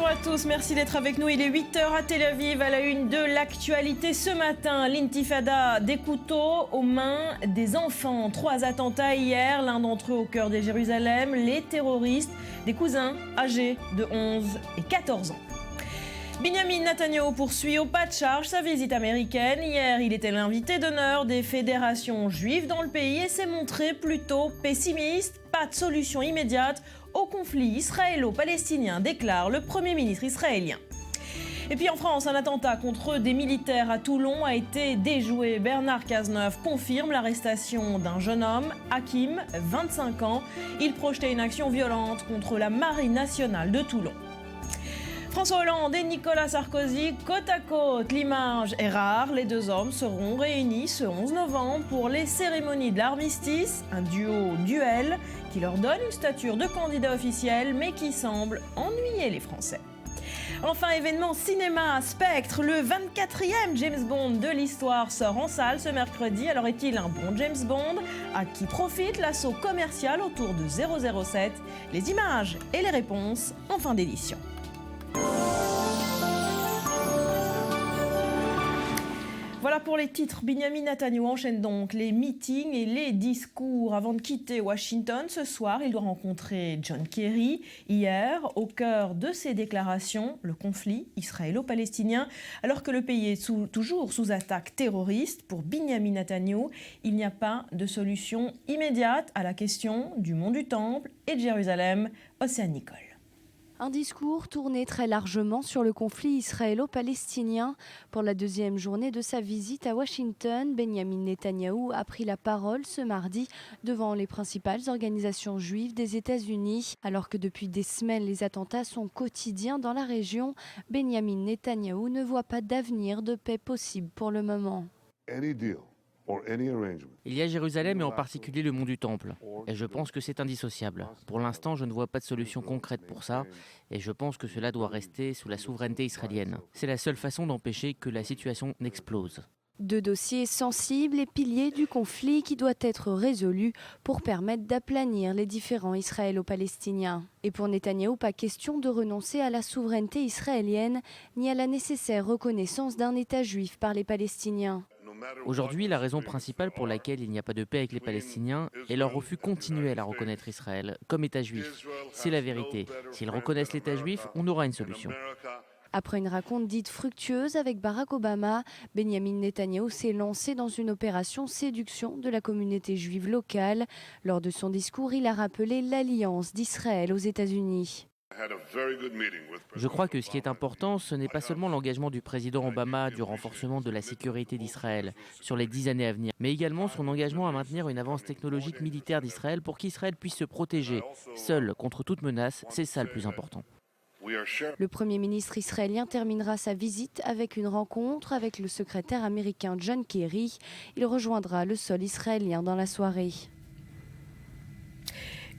à tous, merci d'être avec nous. Il est 8h à Tel Aviv, à la une de l'actualité ce matin. L'intifada des couteaux aux mains des enfants. 3 attentats hier, l'un d'entre eux au cœur de Jérusalem. Les terroristes, des cousins âgés de 11 et 14 ans. Binyamin Netanyahu poursuit au pas de charge sa visite américaine. Hier, il était l'invité d'honneur des fédérations juives dans le pays et s'est montré plutôt pessimiste. Pas de solution immédiate au conflit israélo-palestinien, déclare le Premier ministre israélien. Et puis en France, un attentat contre des militaires à Toulon a été déjoué. Bernard Cazeneuve confirme l'arrestation d'un jeune homme, Hakim, 25 ans. Il projetait une action violente contre la Marine nationale de Toulon. François Hollande et Nicolas Sarkozy, côte à côte. L'image est rare. Les deux hommes seront réunis ce 11 novembre pour les cérémonies de l'armistice. Un duel qui leur donne une stature de candidat officiel, mais qui semble ennuyer les Français. Enfin, événement cinéma, Spectre, le 24e James Bond de l'histoire sort en salle ce mercredi. Alors est-il un bon James Bond? À qui profite l'assaut commercial autour de 007? Les images et les réponses en fin d'édition. Voilà pour les titres. Binyamin Netanyahu enchaîne donc les meetings et les discours. Avant de quitter Washington, ce soir, il doit rencontrer John Kerry. Hier, au cœur de ses déclarations, le conflit israélo-palestinien. Alors que le pays est toujours sous attaque terroriste, pour Binyamin Netanyahu, il n'y a pas de solution immédiate à la question du mont du Temple et de Jérusalem. Océane Nicole. Un discours tourné très largement sur le conflit israélo-palestinien. Pour la deuxième journée de sa visite à Washington, Binyamin Netanyahu a pris la parole ce mardi devant les principales organisations juives des États-Unis. Alors que depuis des semaines, les attentats sont quotidiens dans la région, Binyamin Netanyahu ne voit pas d'avenir de paix possible pour le moment. Il y a Jérusalem et en particulier le mont du Temple. Et je pense que c'est indissociable. Pour l'instant, je ne vois pas de solution concrète pour ça. Et je pense que cela doit rester sous la souveraineté israélienne. C'est la seule façon d'empêcher que la situation n'explose. 2 dossiers sensibles et piliers du conflit qui doit être résolu pour permettre d'aplanir les différends israélo-palestiniens. Et pour Netanyahou, pas question de renoncer à la souveraineté israélienne ni à la nécessaire reconnaissance d'un État juif par les Palestiniens. Aujourd'hui, la raison principale pour laquelle il n'y a pas de paix avec les Palestiniens est leur refus continuel à reconnaître Israël comme État juif. C'est la vérité. S'ils reconnaissent l'État juif, on aura une solution. Après une rencontre dite fructueuse avec Barack Obama, Binyamin Netanyahu s'est lancé dans une opération séduction de la communauté juive locale. Lors de son discours, il a rappelé l'alliance d'Israël aux États-Unis. Je crois que ce qui est important, ce n'est pas seulement l'engagement du président Obama du renforcement de la sécurité d'Israël sur les 10 années à venir, mais également son engagement à maintenir une avance technologique militaire d'Israël pour qu'Israël puisse se protéger, seul contre toute menace. C'est ça le plus important. Le Premier ministre israélien terminera sa visite avec une rencontre avec le secrétaire américain John Kerry. Il rejoindra le sol israélien dans la soirée.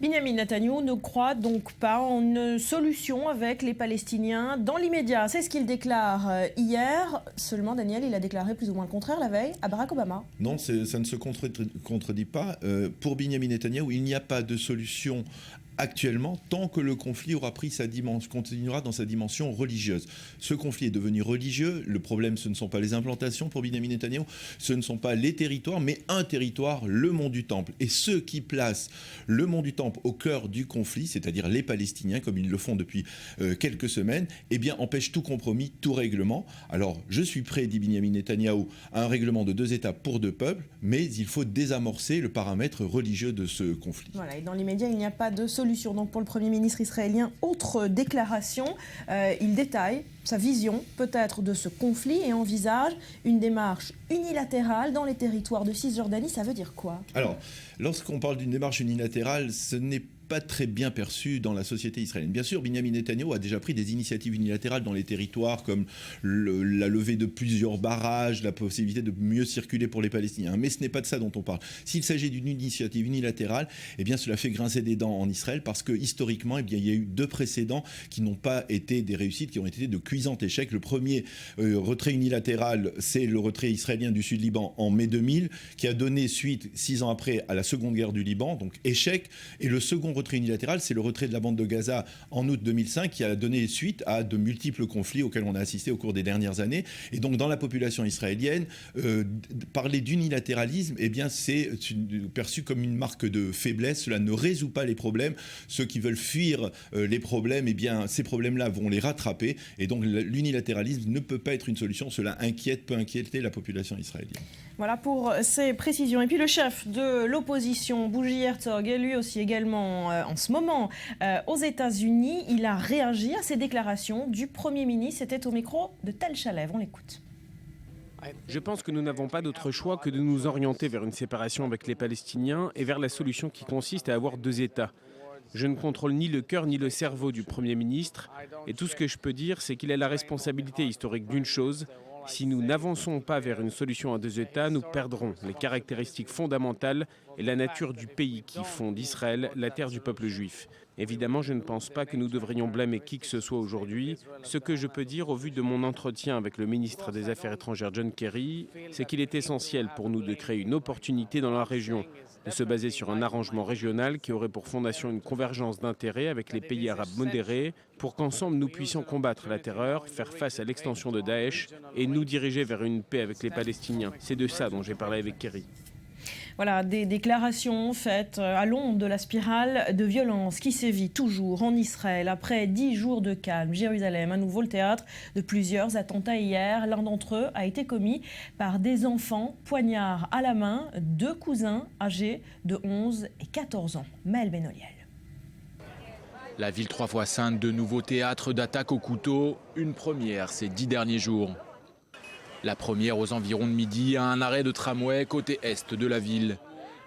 Binyamin Netanyahu ne croit donc pas en une solution avec les Palestiniens dans l'immédiat. C'est ce qu'il déclare hier. Seulement, Daniel, il a déclaré plus ou moins le contraire la veille à Barack Obama. Non, ça ne se contredit pas. Pour Binyamin Netanyahu, il n'y a pas de solution actuellement, tant que le conflit aura pris continuera dans sa dimension religieuse. Ce conflit est devenu religieux. Le problème, ce ne sont pas les implantations pour Binyamin Netanyahu, ce ne sont pas les territoires, mais un territoire, le mont du Temple. Et ceux qui placent le mont du Temple au cœur du conflit, c'est-à-dire les Palestiniens, comme ils le font depuis quelques semaines, eh bien, empêchent tout compromis, tout règlement. Alors, je suis prêt, dit Binyamin Netanyahu, à un règlement de 2 États pour 2 peuples, mais il faut désamorcer le paramètre religieux de ce conflit. Voilà, et dans l'immédiat, il n'y a pas de solution. Donc pour le Premier ministre israélien, autre déclaration, il détaille sa vision peut-être de ce conflit et envisage une démarche unilatérale dans les territoires de Cisjordanie. Ça veut dire quoi? Alors, lorsqu'on parle d'une démarche unilatérale, ce n'est pas très bien perçu dans la société israélienne. Bien sûr, Binyamin Netanyahu a déjà pris des initiatives unilatérales dans les territoires comme la levée de plusieurs barrages, la possibilité de mieux circuler pour les Palestiniens. Mais ce n'est pas de ça dont on parle. S'il s'agit d'une initiative unilatérale, eh bien cela fait grincer des dents en Israël parce que historiquement, eh bien, il y a eu 2 précédents qui n'ont pas été des réussites, qui ont été de cuisants échecs. Le premier retrait unilatéral, c'est le retrait israélien du Sud-Liban en mai 2000, qui a donné suite 6 ans après à la seconde guerre du Liban, donc échec. Et le second retrait unilatéral, c'est le retrait de la bande de Gaza en août 2005 qui a donné suite à de multiples conflits auxquels on a assisté au cours des dernières années. Et donc dans la population israélienne, parler d'unilatéralisme, eh bien c'est perçu comme une marque de faiblesse. Cela ne résout pas les problèmes. Ceux qui veulent fuir les problèmes, eh bien ces problèmes-là vont les rattraper. Et donc l'unilatéralisme ne peut pas être une solution. Cela peut inquiéter la population israélienne. Voilà pour ces précisions. Et puis le chef de l'opposition, Bougie Herzog, est lui aussi également en ce moment aux États-Unis. Il a réagi à ces déclarations du Premier ministre. C'était au micro de Tal Shalev. On l'écoute. Je pense que nous n'avons pas d'autre choix que de nous orienter vers une séparation avec les Palestiniens et vers la solution qui consiste à avoir 2 États. Je ne contrôle ni le cœur ni le cerveau du Premier ministre et tout ce que je peux dire, c'est qu'il a la responsabilité historique d'une chose. Si nous n'avançons pas vers une solution à 2 États, nous perdrons les caractéristiques fondamentales et la nature du pays qui font d'Israël la terre du peuple juif. Évidemment, je ne pense pas que nous devrions blâmer qui que ce soit aujourd'hui. Ce que je peux dire au vu de mon entretien avec le ministre des Affaires étrangères John Kerry, c'est qu'il est essentiel pour nous de créer une opportunité dans la région, de se baser sur un arrangement régional qui aurait pour fondation une convergence d'intérêts avec les pays arabes modérés pour qu'ensemble nous puissions combattre la terreur, faire face à l'extension de Daesh et nous diriger vers une paix avec les Palestiniens. C'est de ça dont j'ai parlé avec Kerry. Voilà, des déclarations faites à l'ombre de la spirale de violence qui sévit toujours en Israël. Après 10 jours de calme, Jérusalem, à nouveau le théâtre de plusieurs attentats hier. L'un d'entre eux a été commis par des enfants, poignards à la main, 2 cousins âgés de 11 et 14 ans. Maël Benoliel. La ville 3 fois sainte, de nouveaux théâtres d'attaques au couteau, une première ces 10 derniers jours. La première aux environs de midi à un arrêt de tramway côté est de la ville.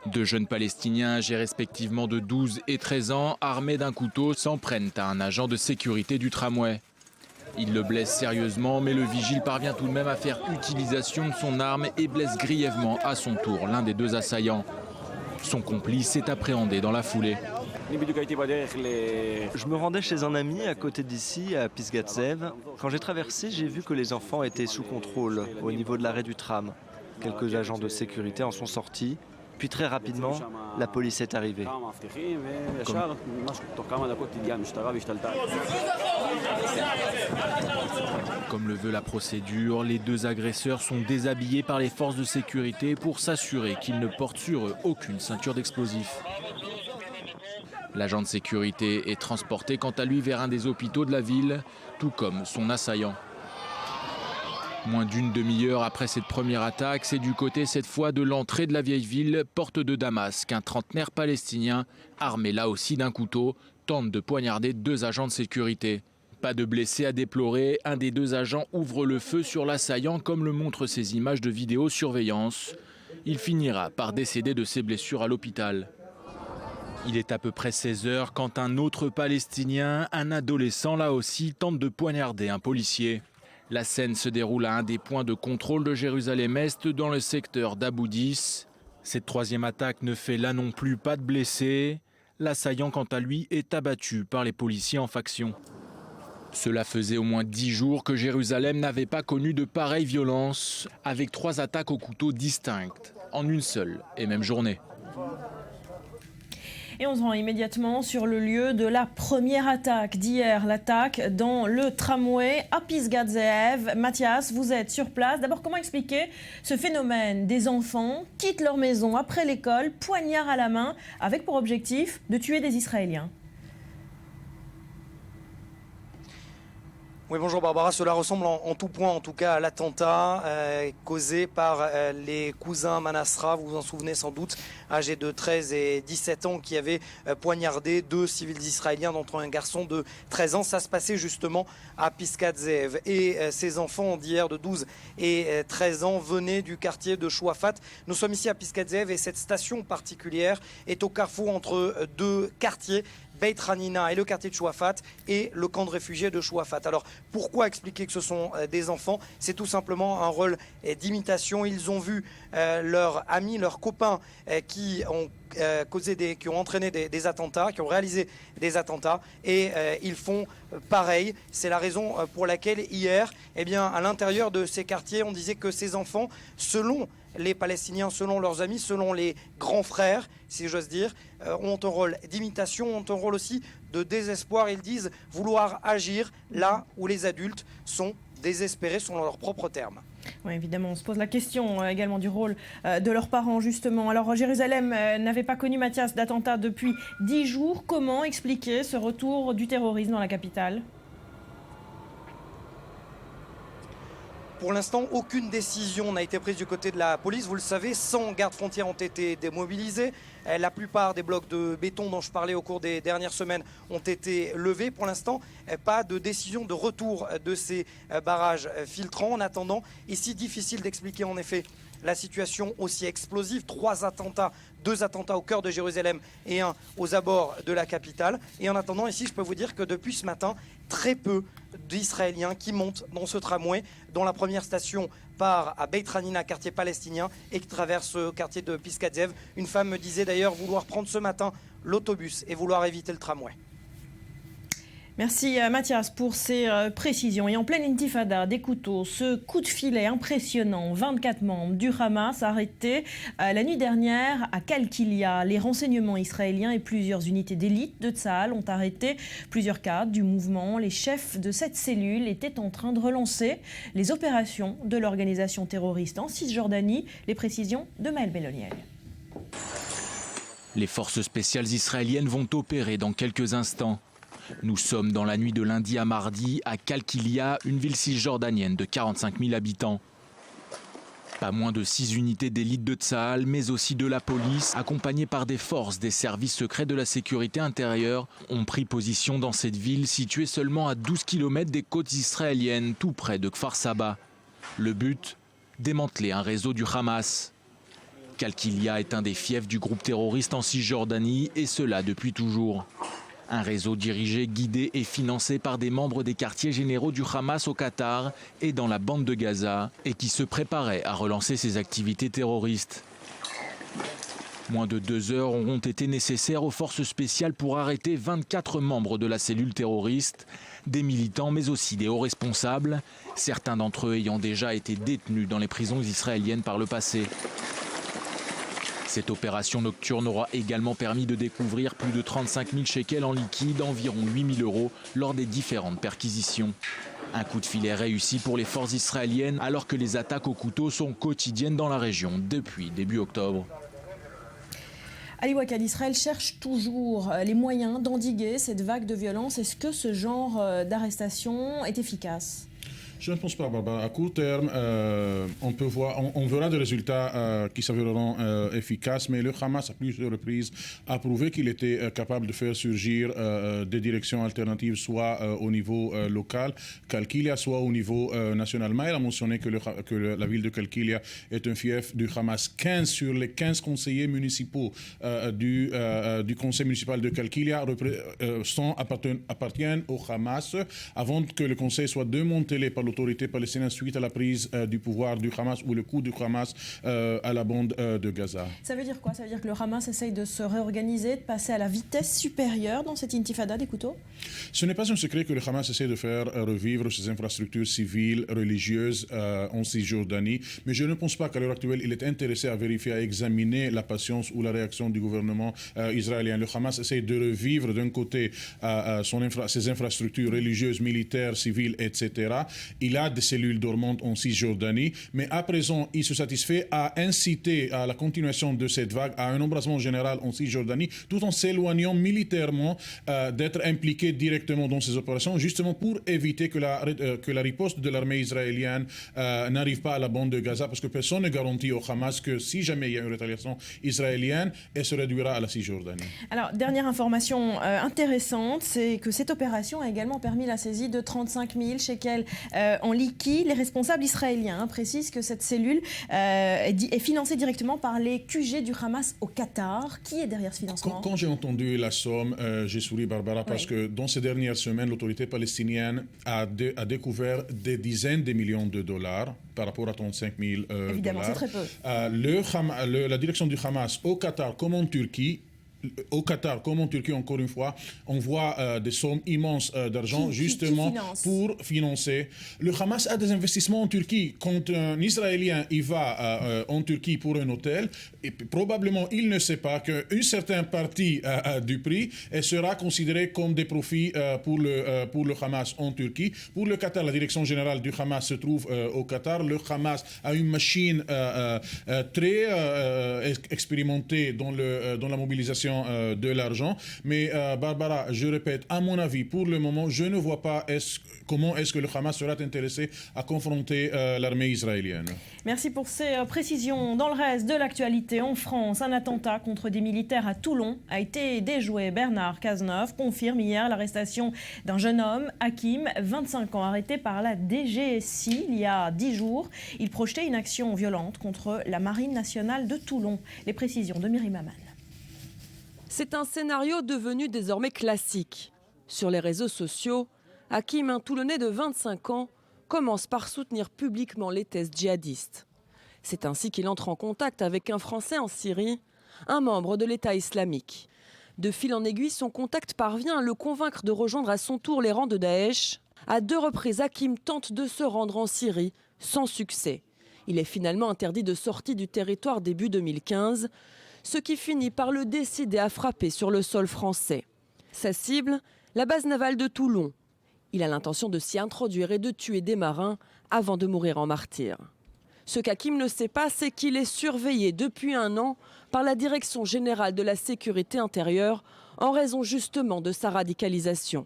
2 jeunes Palestiniens âgés respectivement de 12 et 13 ans, armés d'un couteau, s'en prennent à un agent de sécurité du tramway. Il le blesse sérieusement, mais le vigile parvient tout de même à faire utilisation de son arme et blesse grièvement à son tour l'un des 2 assaillants. Son complice est appréhendé dans la foulée. Je me rendais chez un ami à côté d'ici, à Pisgat Ze'ev. Quand j'ai traversé, j'ai vu que les enfants étaient sous contrôle au niveau de l'arrêt du tram. Quelques agents de sécurité en sont sortis. Puis très rapidement, la police est arrivée. Comme le veut la procédure, les 2 agresseurs sont déshabillés par les forces de sécurité pour s'assurer qu'ils ne portent sur eux aucune ceinture d'explosifs. L'agent de sécurité est transporté quant à lui vers un des hôpitaux de la ville, tout comme son assaillant. Moins d'une demi-heure après cette première attaque, c'est du côté cette fois de l'entrée de la vieille ville, porte de Damas, qu'un trentenaire palestinien, armé là aussi d'un couteau, tente de poignarder 2 agents de sécurité. Pas de blessés à déplorer, un des 2 agents ouvre le feu sur l'assaillant comme le montrent ces images de vidéosurveillance. Il finira par décéder de ses blessures à l'hôpital. Il est à peu près 16 heures quand un autre Palestinien, un adolescent là aussi, tente de poignarder un policier. La scène se déroule à un des points de contrôle de Jérusalem-Est dans le secteur d'Abu Dis. Cette 3e attaque ne fait là non plus pas de blessés. L'assaillant quant à lui est abattu par les policiers en faction. Cela faisait au moins 10 jours que Jérusalem n'avait pas connu de pareille violence, avec 3 attaques au couteau distinctes, en une seule et même journée. Et on se rend immédiatement sur le lieu de la première attaque d'hier, l'attaque dans le tramway à Pisgat Ze'ev. Mathias, vous êtes sur place. D'abord, comment expliquer ce phénomène des enfants quittent leur maison après l'école, poignard à la main, avec pour objectif de tuer des Israéliens? Oui, bonjour Barbara. Cela ressemble en tout point, en tout cas, à l'attentat causé par les cousins Manassra, vous vous en souvenez sans doute, âgés de 13 et 17 ans, qui avaient poignardé 2 civils israéliens, dont un garçon de 13 ans. Ça se passait justement à Pisgat Ze'ev. Et ces enfants d'hier de 12 et 13 ans venaient du quartier de Chouafat. Nous sommes ici à Pisgat Ze'ev et cette station particulière est au carrefour entre 2 quartiers, Beit Hanina et le quartier de Chouafat et le camp de réfugiés de Chouafat. Alors pourquoi expliquer que ce sont des enfants? C'est tout simplement un rôle d'imitation. Ils ont vu leurs amis, leurs copains qui ont qui ont entraîné des attentats, qui ont réalisé des attentats, et ils font pareil. C'est la raison pour laquelle hier, eh bien, à l'intérieur de ces quartiers, on disait que ces enfants, selon les Palestiniens, selon leurs amis, selon les grands frères, si j'ose dire, ont un rôle d'imitation, ont un rôle aussi de désespoir. Ils disent vouloir agir là où les adultes sont désespérés selon leurs propres termes. Oui, évidemment, on se pose la question également du rôle de leurs parents, justement. Alors, Jérusalem n'avait pas connu, Mathias, d'attentat depuis 10 jours. Comment expliquer ce retour du terrorisme dans la capitale ? Pour l'instant, aucune décision n'a été prise du côté de la police. Vous le savez, 100 gardes frontières ont été démobilisés. La plupart des blocs de béton dont je parlais au cours des dernières semaines ont été levés. Pour l'instant, pas de décision de retour de ces barrages filtrants. En attendant, ici, difficile d'expliquer en effet la situation aussi explosive. 3 attentats, 2 attentats au cœur de Jérusalem et 1 aux abords de la capitale. Et en attendant, ici, je peux vous dire que depuis ce matin, très peu d'Israéliens qui montent dans ce tramway, dont la première station part à Beit Hanina, quartier palestinien, et qui traverse le quartier de Pisgat Zev. Une femme me disait d'ailleurs vouloir prendre ce matin l'autobus et vouloir éviter le tramway. Merci Mathias pour ces précisions. Et en pleine intifada des couteaux, ce coup de filet impressionnant, 24 membres du Hamas arrêtés la nuit dernière à Kalkilia. Les renseignements israéliens et plusieurs unités d'élite de Tsahal ont arrêté plusieurs cadres du mouvement. Les chefs de cette cellule étaient en train de relancer les opérations de l'organisation terroriste en Cisjordanie. Les précisions de Maël Belloniel. Les forces spéciales israéliennes vont opérer dans quelques instants. Nous sommes dans la nuit de lundi à mardi à Kalkilia, une ville cisjordanienne de 45 000 habitants. Pas moins de 6 unités d'élite de Tsahal, mais aussi de la police, accompagnées par des forces des services secrets de la sécurité intérieure, ont pris position dans cette ville située seulement à 12 km des côtes israéliennes, tout près de Kfar Saba. Le but, démanteler un réseau du Hamas. Kalkilia est un des fiefs du groupe terroriste en Cisjordanie, et cela depuis toujours. Un réseau dirigé, guidé et financé par des membres des quartiers généraux du Hamas au Qatar et dans la bande de Gaza, et qui se préparait à relancer ses activités terroristes. Moins de 2 heures auront été nécessaires aux forces spéciales pour arrêter 24 membres de la cellule terroriste, des militants mais aussi des hauts responsables, certains d'entre eux ayant déjà été détenus dans les prisons israéliennes par le passé. Cette opération nocturne aura également permis de découvrir plus de 35 000 shekels en liquide, environ 8 000 € lors des différentes perquisitions. Un coup de filet réussi pour les forces israéliennes alors que les attaques au couteau sont quotidiennes dans la région depuis début octobre. Ali Wakad, Israël cherche toujours les moyens d'endiguer cette vague de violence. Est-ce que ce genre d'arrestation est efficace ? Je ne pense pas, Barbara. À court terme, on verra des résultats qui s'avéreront efficaces, mais le Hamas, à plusieurs reprises, a prouvé qu'il était capable de faire surgir des directions alternatives, soit au niveau local, Kalkilia, soit au niveau national. Maël a mentionné que la ville de Kalkilia est un fief du Hamas. 15 sur les 15 conseillers municipaux du conseil municipal de Kalkilia appartiennent au Hamas, avant que le conseil soit démantelé par l'autorité palestinienne suite à la prise du pouvoir du Hamas ou le coup du Hamas à la bande de Gaza. Ça veut dire quoi ? Ça veut dire que le Hamas essaye de se réorganiser, de passer à la vitesse supérieure dans cette intifada des couteaux ? Ce n'est pas un secret que le Hamas essaie de faire revivre ses infrastructures civiles, religieuses en Cisjordanie, mais je ne pense pas qu'à l'heure actuelle, il est intéressé à vérifier, à examiner la patience ou la réaction du gouvernement israélien. Le Hamas essaie de revivre d'un côté ses infrastructures religieuses, militaires, civiles, etc. Il a des cellules dormantes en Cisjordanie, mais à présent, il se satisfait à inciter à la continuation de cette vague, à un embrasement général en Cisjordanie, tout en s'éloignant militairement d'être impliqué directement dans ces opérations, justement pour éviter que la riposte de l'armée israélienne n'arrive pas à la bande de Gaza, parce que personne ne garantit au Hamas que si jamais il y a une rétaliation israélienne, elle se réduira à la Cisjordanie. Alors, dernière information intéressante, c'est que cette opération a également permis la saisie de 35 000 shekels en liquide. Les responsables israéliens précisent que cette cellule est financée directement par les QG du Hamas au Qatar. Qui est derrière ce financement ? Quand j'ai entendu la somme, j'ai souri, Barbara, parce que dans ces dernières semaines, l'autorité palestinienne a découvert des dizaines de millions de dollars par rapport à 35 000 Évidemment, dollars. c'est très peu. La direction du Hamas au Qatar comme en Turquie au Qatar comme en Turquie, encore une fois, on voit des sommes immenses d'argent justement pour financer. Le Hamas a des investissements en Turquie. Quand un Israélien y va en Turquie pour un hôtel, et probablement il ne sait pas qu'une certaine partie du prix sera considérée comme des profits pour le Hamas en Turquie. Pour le Qatar, la direction générale du Hamas se trouve au Qatar. Le Hamas a une machine très expérimentée dans la mobilisation de l'argent. Mais Barbara, je répète, à mon avis, pour le moment, je ne vois pas comment est-ce que le Hamas sera intéressé à confronter l'armée israélienne. Merci pour ces précisions. Dans le reste de l'actualité, en France, un attentat contre des militaires à Toulon a été déjoué. Bernard Cazeneuve confirme hier l'arrestation d'un jeune homme, Hakim, 25 ans, arrêté par la DGSI il y a 10 jours. Il projetait une action violente contre la Marine nationale de Toulon. Les précisions de Myriam Aman. C'est un scénario devenu désormais classique. Sur les réseaux sociaux, Hakim, un Toulonnais de 25 ans, commence par soutenir publiquement les thèses djihadistes. C'est ainsi qu'il entre en contact avec un Français en Syrie, un membre de l'État islamique. De fil en aiguille, son contact parvient à le convaincre de rejoindre à son tour les rangs de Daesh. À 2 reprises, Hakim tente de se rendre en Syrie, sans succès. Il est finalement interdit de sortie du territoire début 2015, ce qui finit par le décider à frapper sur le sol français. Sa cible, la base navale de Toulon. Il a l'intention de s'y introduire et de tuer des marins avant de mourir en martyr. Ce qu'Hakim ne sait pas, c'est qu'il est surveillé depuis 1 an par la Direction générale de la sécurité intérieure en raison justement de sa radicalisation.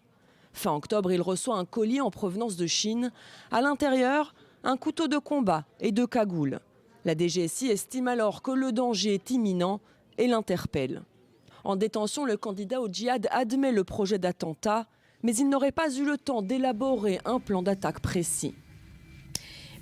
Fin octobre, il reçoit un colis en provenance de Chine. À l'intérieur, un couteau de combat et 2 cagoules. La DGSI estime alors que le danger est imminent et l'interpelle. En détention, le candidat au djihad admet le projet d'attentat, mais il n'aurait pas eu le temps d'élaborer un plan d'attaque précis.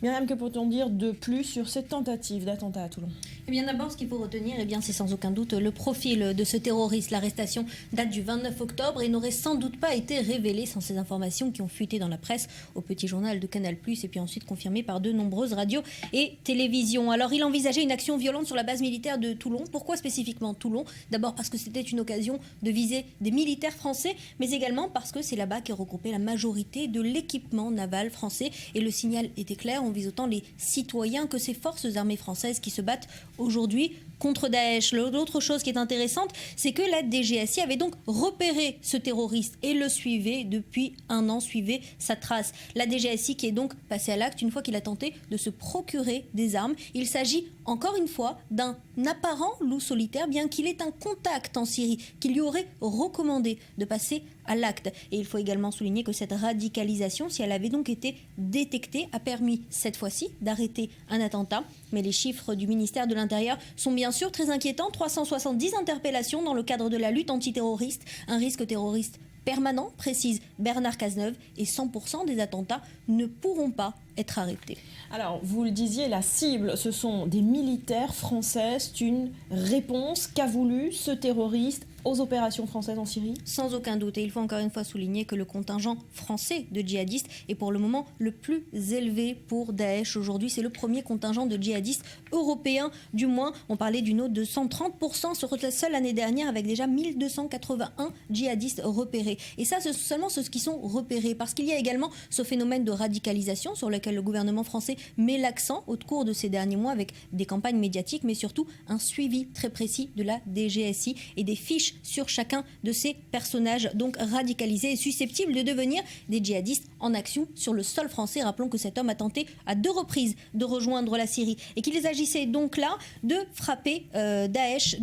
Myriam, que peut-on dire de plus sur cette tentative d'attentat à Toulon ? Eh bien d'abord, ce qu'il faut retenir, c'est sans aucun doute le profil de ce terroriste. L'arrestation date du 29 octobre et n'aurait sans doute pas été révélée sans ces informations qui ont fuité dans la presse, au petit journal de Canal+, et puis ensuite confirmées par de nombreuses radios et télévisions. Alors il envisageait une action violente sur la base militaire de Toulon. Pourquoi spécifiquement Toulon ? D'abord parce que c'était une occasion de viser des militaires français, mais également parce que c'est là-bas qu'est regroupée la majorité de l'équipement naval français. Et le signal était clair, on vise autant les citoyens que ces forces armées françaises qui se battent aujourd'hui contre Daesh. L'autre chose qui est intéressante, c'est que la DGSI avait donc repéré ce terroriste et le suivait depuis 1 an, suivait sa trace. La DGSI qui est donc passée à l'acte une fois qu'il a tenté de se procurer des armes. Il s'agit encore une fois d'un apparent loup solitaire, bien qu'il ait un contact en Syrie qui lui aurait recommandé de passer à l'acte. Et il faut également souligner que cette radicalisation, si elle avait donc été détectée, a permis cette fois-ci d'arrêter un attentat. Mais les chiffres du ministère de l'Intérieur sont bien sûr très inquiétants. 370 interpellations dans le cadre de la lutte antiterroriste. Un risque terroriste permanent, précise Bernard Cazeneuve, et 100% des attentats ne pourront pas être arrêtés. Alors, vous le disiez, la cible, ce sont des militaires français. C'est une réponse qu'a voulu ce terroriste aux opérations françaises en Syrie ? Sans aucun doute. Et il faut encore une fois souligner que le contingent français de djihadistes est pour le moment le plus élevé pour Daesh. Aujourd'hui, c'est le premier contingent de djihadistes européens, du moins. On parlait d'une hausse de 130% sur la seule année dernière, avec déjà 1281 djihadistes repérés. Et ça, c'est seulement ceux qui sont repérés. Parce qu'il y a également ce phénomène de radicalisation sur lequel le gouvernement français met l'accent au cours de ces derniers mois avec des campagnes médiatiques, mais surtout un suivi très précis de la DGSI et des fiches sur chacun de ces personnages donc radicalisés et susceptibles de devenir des djihadistes en action sur le sol français. Rappelons que cet homme a tenté à 2 reprises de rejoindre la Syrie et qu'il agissait donc là de frapper Daesh,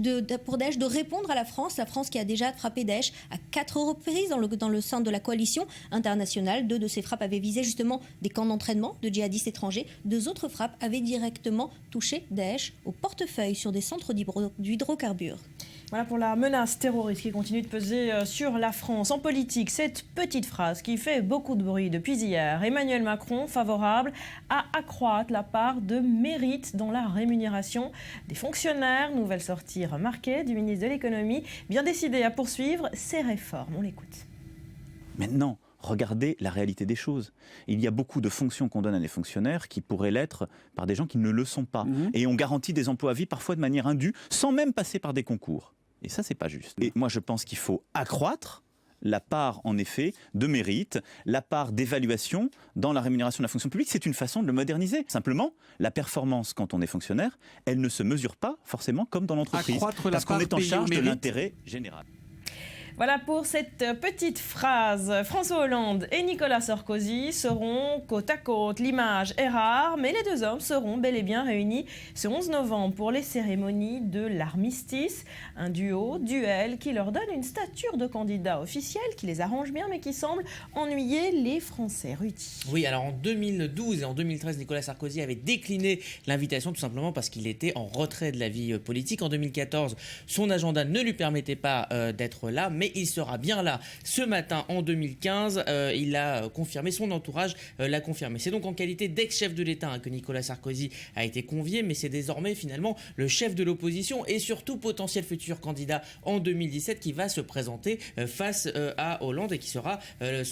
pour Daesh de répondre à la France qui a déjà frappé Daesh à 4 reprises dans le sein de la coalition internationale. 2 de ces frappes avaient visé justement des camps d'entraînement de djihadistes étrangers. 2 autres frappes avaient directement touché Daesh au portefeuille sur des centres d'hydrocarbures. Voilà pour la menace terroriste qui continue de peser sur la France. En politique, cette petite phrase qui fait beaucoup de bruit depuis hier. Emmanuel Macron favorable à accroître la part de mérite dans la rémunération des fonctionnaires. Nouvelle sortie remarquée du ministre de l'économie, bien décidé à poursuivre ces réformes. On l'écoute. Maintenant, regardez la réalité des choses. Il y a beaucoup de fonctions qu'on donne à des fonctionnaires qui pourraient l'être par des gens qui ne le sont pas. Et on garantit des emplois à vie, parfois de manière indue, sans même passer par des concours. Et ça, c'est pas juste. Et moi, je pense qu'il faut accroître la part, en effet, de mérite, la part d'évaluation dans la rémunération de la fonction publique. C'est une façon de le moderniser. Simplement, la performance, quand on est fonctionnaire, elle ne se mesure pas forcément comme dans l'entreprise. Parce qu'on est en charge de l'intérêt général. Voilà pour cette petite phrase. François Hollande et Nicolas Sarkozy seront côte à côte. L'image est rare, mais les deux hommes seront bel et bien réunis ce 11 novembre pour les cérémonies de l'armistice. Un duel qui leur donne une stature de candidat officiel, qui les arrange bien, mais qui semble ennuyer les Français. Rudy. Oui, alors en 2012 et en 2013, Nicolas Sarkozy avait décliné l'invitation tout simplement parce qu'il était en retrait de la vie politique. En 2014, son agenda ne lui permettait pas d'être là, mais il sera bien là ce matin en 2015. Il a confirmé, son entourage l'a confirmé. C'est donc en qualité d'ex-chef de l'État que Nicolas Sarkozy a été convié, mais c'est désormais finalement le chef de l'opposition et surtout potentiel futur candidat en 2017 qui va se présenter face à Hollande et qui sera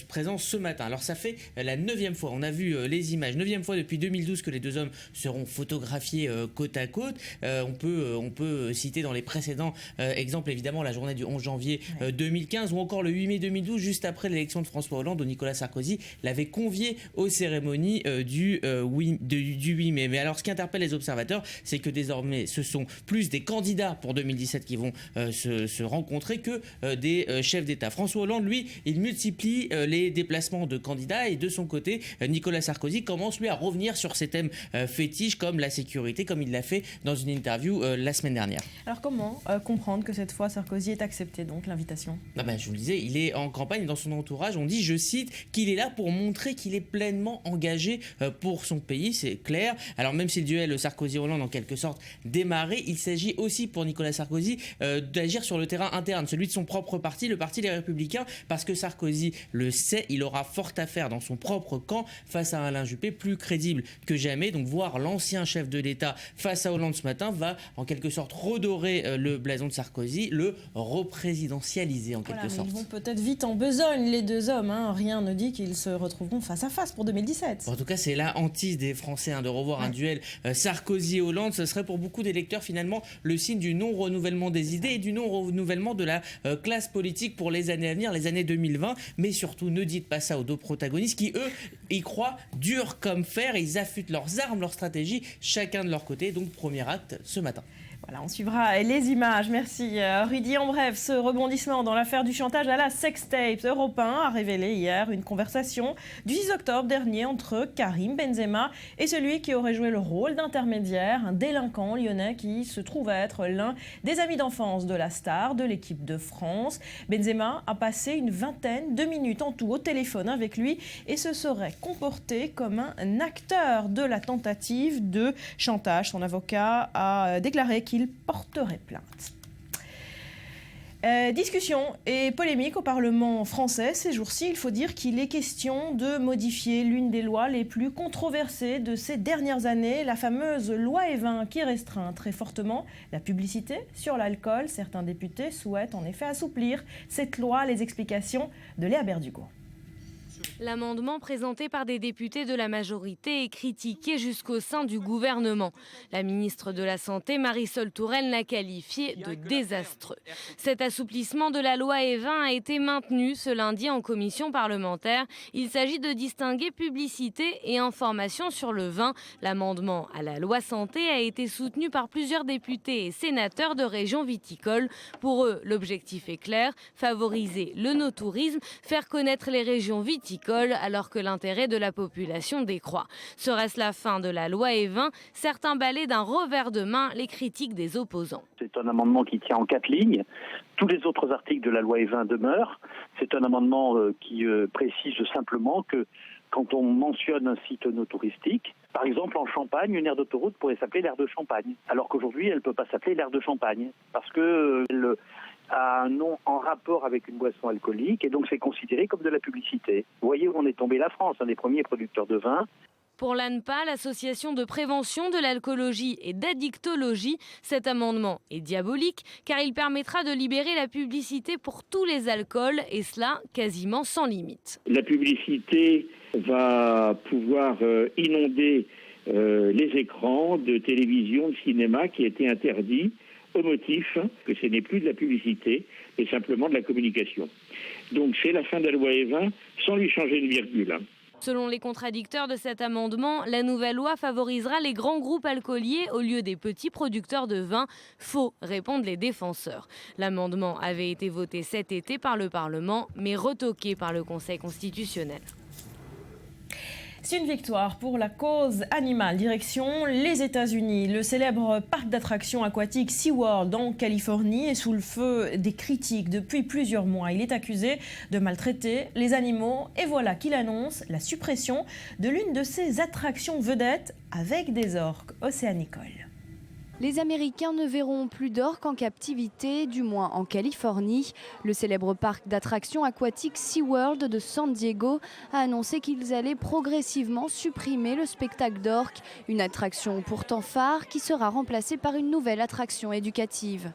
présent ce matin. Alors ça fait la 9e fois, on a vu les images, 9e fois depuis 2012 que les deux hommes seront photographiés côte à côte. On peut citer dans les précédents exemples évidemment la journée du 11 janvier 2015 ou encore le 8 mai 2012, juste après l'élection de François Hollande, où Nicolas Sarkozy l'avait convié aux cérémonies du 8 mai. Mais alors, ce qui interpelle les observateurs, c'est que désormais, ce sont plus des candidats pour 2017 qui vont se rencontrer que des chefs d'État. François Hollande, lui, il multiplie les déplacements de candidats et de son côté, Nicolas Sarkozy commence, lui, à revenir sur ces thèmes fétiches comme la sécurité, comme il l'a fait dans une interview la semaine dernière. Alors, comment comprendre que cette fois, Sarkozy ait accepté donc l'invitation ? Je vous le disais, il est en campagne dans son entourage. On dit, je cite, qu'il est là pour montrer qu'il est pleinement engagé pour son pays, c'est clair. Alors même si le duel Sarkozy-Hollande en quelque sorte démarré, il s'agit aussi pour Nicolas Sarkozy d'agir sur le terrain interne, celui de son propre parti, le parti Les Républicains, parce que Sarkozy le sait, il aura fort à faire dans son propre camp face à Alain Juppé, plus crédible que jamais. Donc voir l'ancien chef de l'État face à Hollande ce matin va en quelque sorte redorer le blason de Sarkozy, le représidentialiser en quelque sorte. Ils vont peut-être vite en besogne, les deux hommes. Rien ne dit qu'ils se retrouveront face à face pour 2017. En tout cas, c'est la hantise des Français de revoir un duel Sarkozy-Hollande. Ce serait pour beaucoup d'électeurs finalement le signe du non-renouvellement des idées et du non-renouvellement de la classe politique pour les années à venir, les années 2020. Mais surtout, ne dites pas ça aux deux protagonistes qui, eux, y croient dur comme fer. Ils affûtent leurs armes, leurs stratégies, chacun de leur côté. Donc, premier acte ce matin. Voilà, on suivra les images. Merci Rudy. En bref, ce rebondissement dans l'affaire du chantage à la sextape, Europe 1 a révélé hier une conversation du 6 octobre dernier entre Karim Benzema et celui qui aurait joué le rôle d'intermédiaire, un délinquant lyonnais qui se trouve être l'un des amis d'enfance de la star de l'équipe de France. Benzema a passé une vingtaine de minutes en tout au téléphone avec lui et se serait comporté comme un acteur de la tentative de chantage. Son avocat a déclaré qu'il porterait plainte. Discussion et polémique au Parlement français. Ces jours-ci, il faut dire qu'il est question de modifier l'une des lois les plus controversées de ces dernières années, la fameuse loi Evin qui restreint très fortement la publicité sur l'alcool. Certains députés souhaitent en effet assouplir cette loi. Les explications de Léa Berdugo. L'amendement présenté par des députés de la majorité est critiqué jusqu'au sein du gouvernement. La ministre de la Santé, Marisol Touraine, l'a qualifié de désastreux. Cet assouplissement de la loi Evin a été maintenu ce lundi en commission parlementaire. Il s'agit de distinguer publicité et information sur le vin. L'amendement à la loi santé a été soutenu par plusieurs députés et sénateurs de régions viticoles. Pour eux, l'objectif est clair, favoriser le no-tourisme, faire connaître les régions viticoles alors que l'intérêt de la population décroît. Serait-ce la fin de la loi Evin? Certains balaient d'un revers de main les critiques des opposants. C'est un amendement qui tient en 4 lignes. Tous les autres articles de la loi Evin demeurent. C'est un amendement qui précise simplement que quand on mentionne un site no touristique, par exemple en Champagne, une aire d'autoroute pourrait s'appeler l'aire de Champagne, alors qu'aujourd'hui elle ne peut pas s'appeler l'aire de Champagne, parce qu'elle a un nom en rapport avec une boisson alcoolique, et donc c'est considéré comme de la publicité. Vous voyez où on est tombé, la France, un des premiers producteurs de vin. Pour l'ANPA, l'association de prévention de l'alcoolologie et d'addictologie, cet amendement est diabolique car il permettra de libérer la publicité pour tous les alcools et cela quasiment sans limite. La publicité va pouvoir inonder les écrans de télévision, de cinéma qui étaient interdits au motif que ce n'est plus de la publicité, mais simplement de la communication. Donc c'est la fin de la loi E20 sans lui changer une virgule. Selon les contradicteurs de cet amendement, la nouvelle loi favorisera les grands groupes alcooliers au lieu des petits producteurs de vin. Faux, répondent les défenseurs. L'amendement avait été voté cet été par le Parlement, mais retoqué par le Conseil constitutionnel. C'est une victoire pour la cause animale. Direction les États-Unis. Le célèbre parc d'attractions aquatiques SeaWorld en Californie est sous le feu des critiques depuis plusieurs mois. Il est accusé de maltraiter les animaux et voilà qu'il annonce la suppression de l'une de ses attractions vedettes avec des orques océanicoles. Les Américains ne verront plus d'orques en captivité, du moins en Californie. Le célèbre parc d'attractions aquatiques SeaWorld de San Diego a annoncé qu'ils allaient progressivement supprimer le spectacle d'orques, une attraction pourtant phare qui sera remplacée par une nouvelle attraction éducative.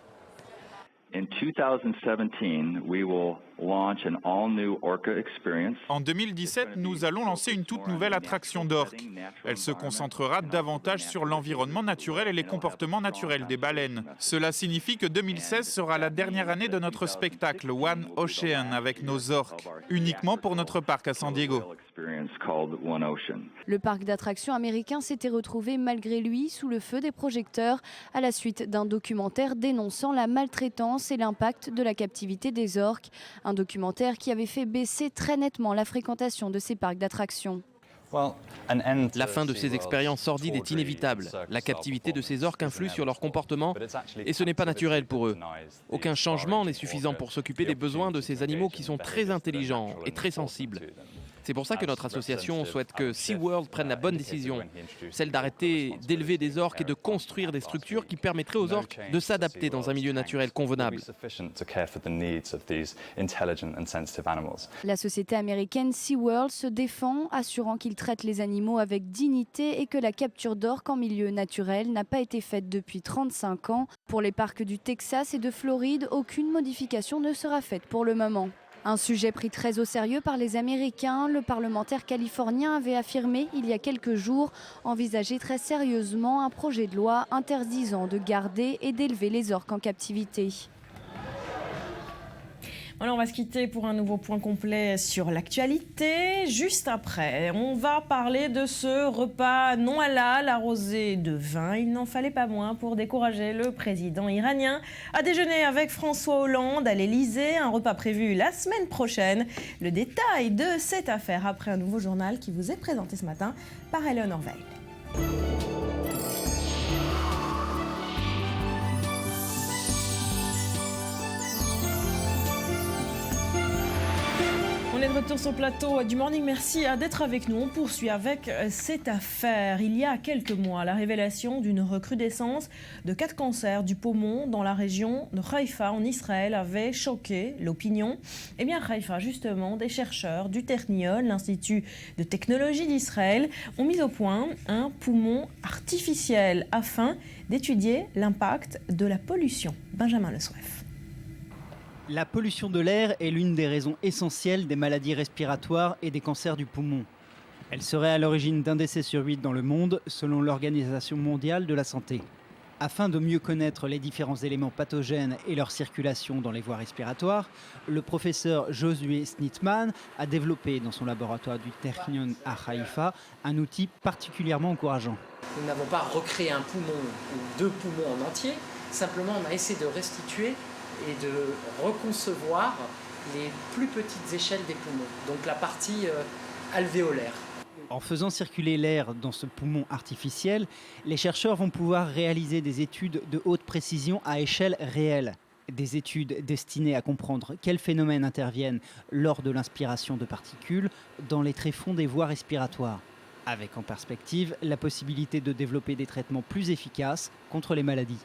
En 2017, nous allons lancer une toute nouvelle attraction d'orques. Elle se concentrera davantage sur l'environnement naturel et les comportements naturels des baleines. Cela signifie que 2016 sera la dernière année de notre spectacle One Ocean avec nos orques, uniquement pour notre parc à San Diego. Le parc d'attractions américain s'était retrouvé malgré lui sous le feu des projecteurs à la suite d'un documentaire dénonçant la maltraitance et l'impact de la captivité des orques. Un documentaire qui avait fait baisser très nettement la fréquentation de ces parcs d'attractions. La fin de ces expériences sordides est inévitable. La captivité de ces orques influe sur leur comportement et ce n'est pas naturel pour eux. Aucun changement n'est suffisant pour s'occuper des besoins de ces animaux qui sont très intelligents et très sensibles. C'est pour ça que notre association souhaite que SeaWorld prenne la bonne décision, celle d'arrêter d'élever des orques et de construire des structures qui permettraient aux orques de s'adapter dans un milieu naturel convenable. La société américaine SeaWorld se défend, assurant qu'il traite les animaux avec dignité et que la capture d'orques en milieu naturel n'a pas été faite depuis 35 ans. Pour les parcs du Texas et de Floride, aucune modification ne sera faite pour le moment. Un sujet pris très au sérieux par les Américains, le parlementaire californien avait affirmé il y a quelques jours envisager très sérieusement un projet de loi interdisant de garder et d'élever les orques en captivité. Voilà, on va se quitter pour un nouveau point complet sur l'actualité. Juste après, on va parler de ce repas non halal arrosé de vin. Il n'en fallait pas moins pour décourager le président iranien à déjeuner avec François Hollande à l'Elysée. Un repas prévu la semaine prochaine. Le détail de cette affaire après un nouveau journal qui vous est présenté ce matin par Eleonore Veil. On est de retour sur le plateau du Morning. Merci d'être avec nous. On poursuit avec cette affaire. Il y a quelques mois, la révélation d'une recrudescence de cas de cancer du poumon dans la région de Haïfa en Israël avait choqué l'opinion. Eh bien, Haïfa, justement, des chercheurs du Technion, l'Institut de technologie d'Israël, ont mis au point un poumon artificiel afin d'étudier l'impact de la pollution. Benjamin Le Souef. La pollution de l'air est l'une des raisons essentielles des maladies respiratoires et des cancers du poumon. Elle serait à l'origine d'un décès sur 8 dans le monde, selon l'Organisation mondiale de la santé. Afin de mieux connaître les différents éléments pathogènes et leur circulation dans les voies respiratoires, le professeur Josué Snitman a développé dans son laboratoire du Technion à Haïfa un outil particulièrement encourageant. Nous n'avons pas recréé un poumon ou deux poumons en entier, simplement on a essayé de restituer et de reconcevoir les plus petites échelles des poumons, donc la partie alvéolaire. En faisant circuler l'air dans ce poumon artificiel, les chercheurs vont pouvoir réaliser des études de haute précision à échelle réelle. Des études destinées à comprendre quels phénomènes interviennent lors de l'inspiration de particules dans les tréfonds des voies respiratoires, avec en perspective la possibilité de développer des traitements plus efficaces contre les maladies.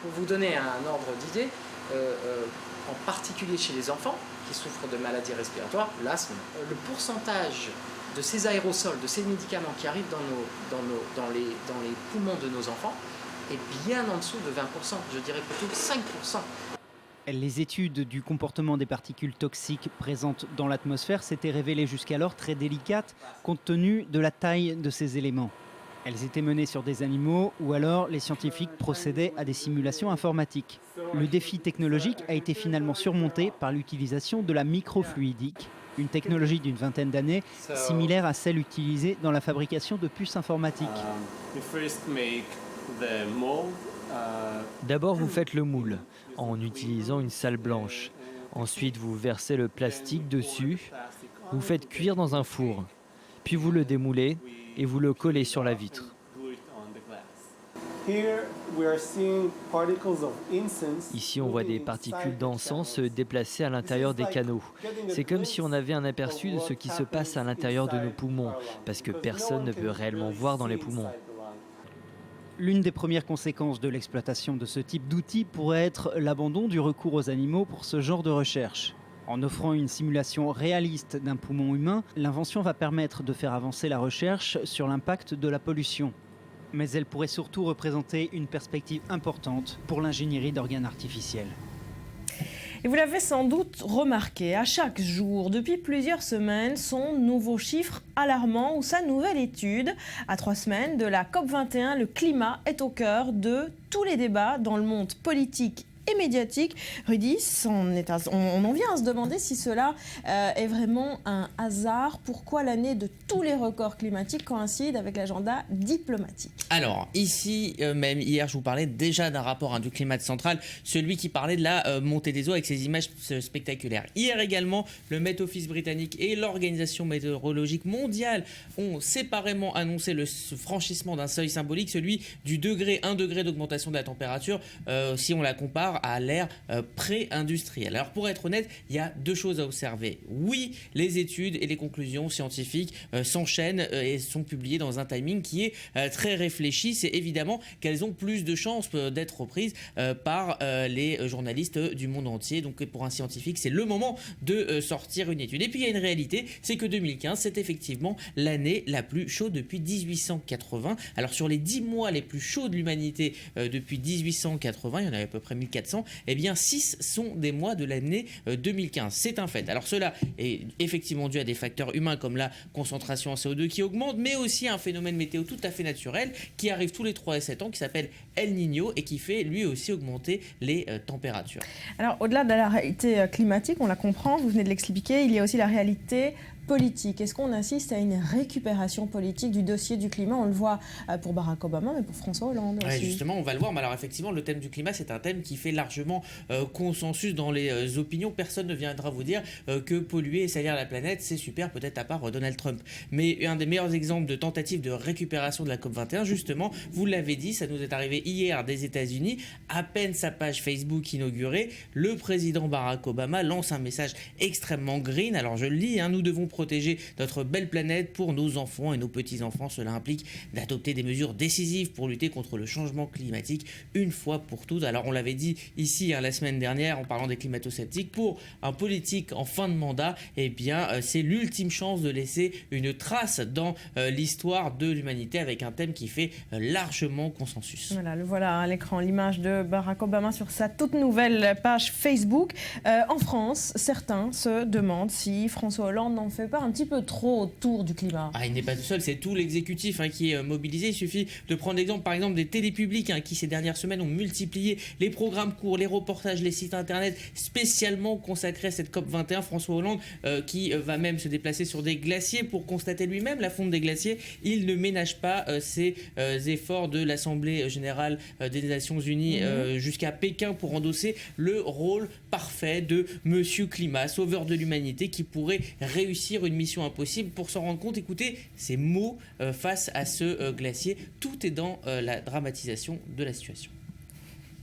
Pour vous donner un ordre d'idée, en particulier chez les enfants qui souffrent de maladies respiratoires, l'asthme, le pourcentage de ces aérosols, de ces médicaments qui arrivent dans les poumons de nos enfants est bien en dessous de 20%, je dirais plutôt 5%. Les études du comportement des particules toxiques présentes dans l'atmosphère s'étaient révélées jusqu'alors très délicates compte tenu de la taille de ces éléments. Elles étaient menées sur des animaux ou alors les scientifiques procédaient à des simulations informatiques. Le défi technologique a été finalement surmonté par l'utilisation de la microfluidique, une technologie d'une vingtaine d'années similaire à celle utilisée dans la fabrication de puces informatiques. D'abord, vous faites le moule en utilisant une salle blanche. Ensuite, vous versez le plastique dessus, vous faites cuire dans un four, puis vous le démoulez et vous le collez sur la vitre. Ici, on voit des particules d'encens se déplacer à l'intérieur des canaux. C'est comme si on avait un aperçu de ce qui se passe à l'intérieur de nos poumons, parce que personne ne peut réellement voir dans les poumons. L'une des premières conséquences de l'exploitation de ce type d'outils pourrait être l'abandon du recours aux animaux pour ce genre de recherche. En offrant une simulation réaliste d'un poumon humain, l'invention va permettre de faire avancer la recherche sur l'impact de la pollution. Mais elle pourrait surtout représenter une perspective importante pour l'ingénierie d'organes artificiels. Et vous l'avez sans doute remarqué, à chaque jour, depuis plusieurs semaines, son nouveau chiffre alarmant ou sa nouvelle étude. À 3 semaines de la COP21, le climat est au cœur de tous les débats dans le monde politique et médiatique. Rudy, on en vient à se demander si cela est vraiment un hasard. Pourquoi l'année de tous les records climatiques coïncide avec l'agenda diplomatique? Alors, ici, même hier, je vous parlais déjà d'un rapport du climat central, celui qui parlait de la montée des eaux avec ces images spectaculaires. Hier également, le Met Office britannique et l'Organisation météorologique mondiale ont séparément annoncé le franchissement d'un seuil symbolique, celui du 1 degré d'augmentation de la température, si on la compare à l'ère pré-industrielle. Alors pour être honnête, il y a 2 choses à observer. Oui, les études et les conclusions scientifiques s'enchaînent et sont publiées dans un timing qui est très réfléchi. C'est évidemment qu'elles ont plus de chances d'être reprises par les journalistes du monde entier. Donc pour un scientifique, c'est le moment de sortir une étude. Et puis il y a une réalité, c'est que 2015, c'est effectivement l'année la plus chaude depuis 1880. Alors sur les 10 mois les plus chauds de l'humanité depuis 1880, il y en avait à peu près 1400, eh bien 6 sont des mois de l'année 2015. C'est un fait. Alors cela est effectivement dû à des facteurs humains comme la concentration en CO2 qui augmente, mais aussi à un phénomène météo tout à fait naturel qui arrive tous les 3 et 7 ans, qui s'appelle El Niño et qui fait lui aussi augmenter les températures. Alors au-delà de la réalité climatique, on la comprend, vous venez de l'expliquer, il y a aussi la réalité politique. Est-ce qu'on assiste à une récupération politique du dossier du climat? On le voit pour Barack Obama, mais pour François Hollande aussi. Ouais, justement, on va le voir. Mais alors effectivement, le thème du climat, c'est un thème qui fait largement consensus dans les opinions. Personne ne viendra vous dire que polluer et salir la planète, c'est super, peut-être à part Donald Trump. Mais un des meilleurs exemples de tentative de récupération de la COP21, justement, vous l'avez dit, ça nous est arrivé hier des États-Unis. À peine sa page Facebook inaugurée, le président Barack Obama lance un message extrêmement green. Alors je le lis, nous devons protéger notre belle planète pour nos enfants et nos petits-enfants. Cela implique d'adopter des mesures décisives pour lutter contre le changement climatique une fois pour toutes. Alors on l'avait dit ici la semaine dernière en parlant des climato-sceptiques, pour un politique en fin de mandat, eh bien c'est l'ultime chance de laisser une trace dans l'histoire de l'humanité avec un thème qui fait largement consensus. Voilà, le voilà à l'écran, l'image de Barack Obama sur sa toute nouvelle page Facebook. En France, certains se demandent si François Hollande n'en fait pas un petit peu trop autour du climat. Il n'est pas tout seul, c'est tout l'exécutif qui est mobilisé. Il suffit de prendre l'exemple par exemple des télépublics qui ces dernières semaines ont multiplié les programmes courts, les reportages, les sites internet spécialement consacrés à cette COP21. François Hollande qui va même se déplacer sur des glaciers pour constater lui-même la fonte des glaciers. Il ne ménage pas ses efforts de l'Assemblée générale des Nations Unies jusqu'à Pékin pour endosser le rôle parfait de Monsieur Climat, sauveur de l'humanité, qui pourrait réussir une mission impossible. Pour s'en rendre compte, écoutez ces mots face à ce glacier. Tout est dans la dramatisation de la situation.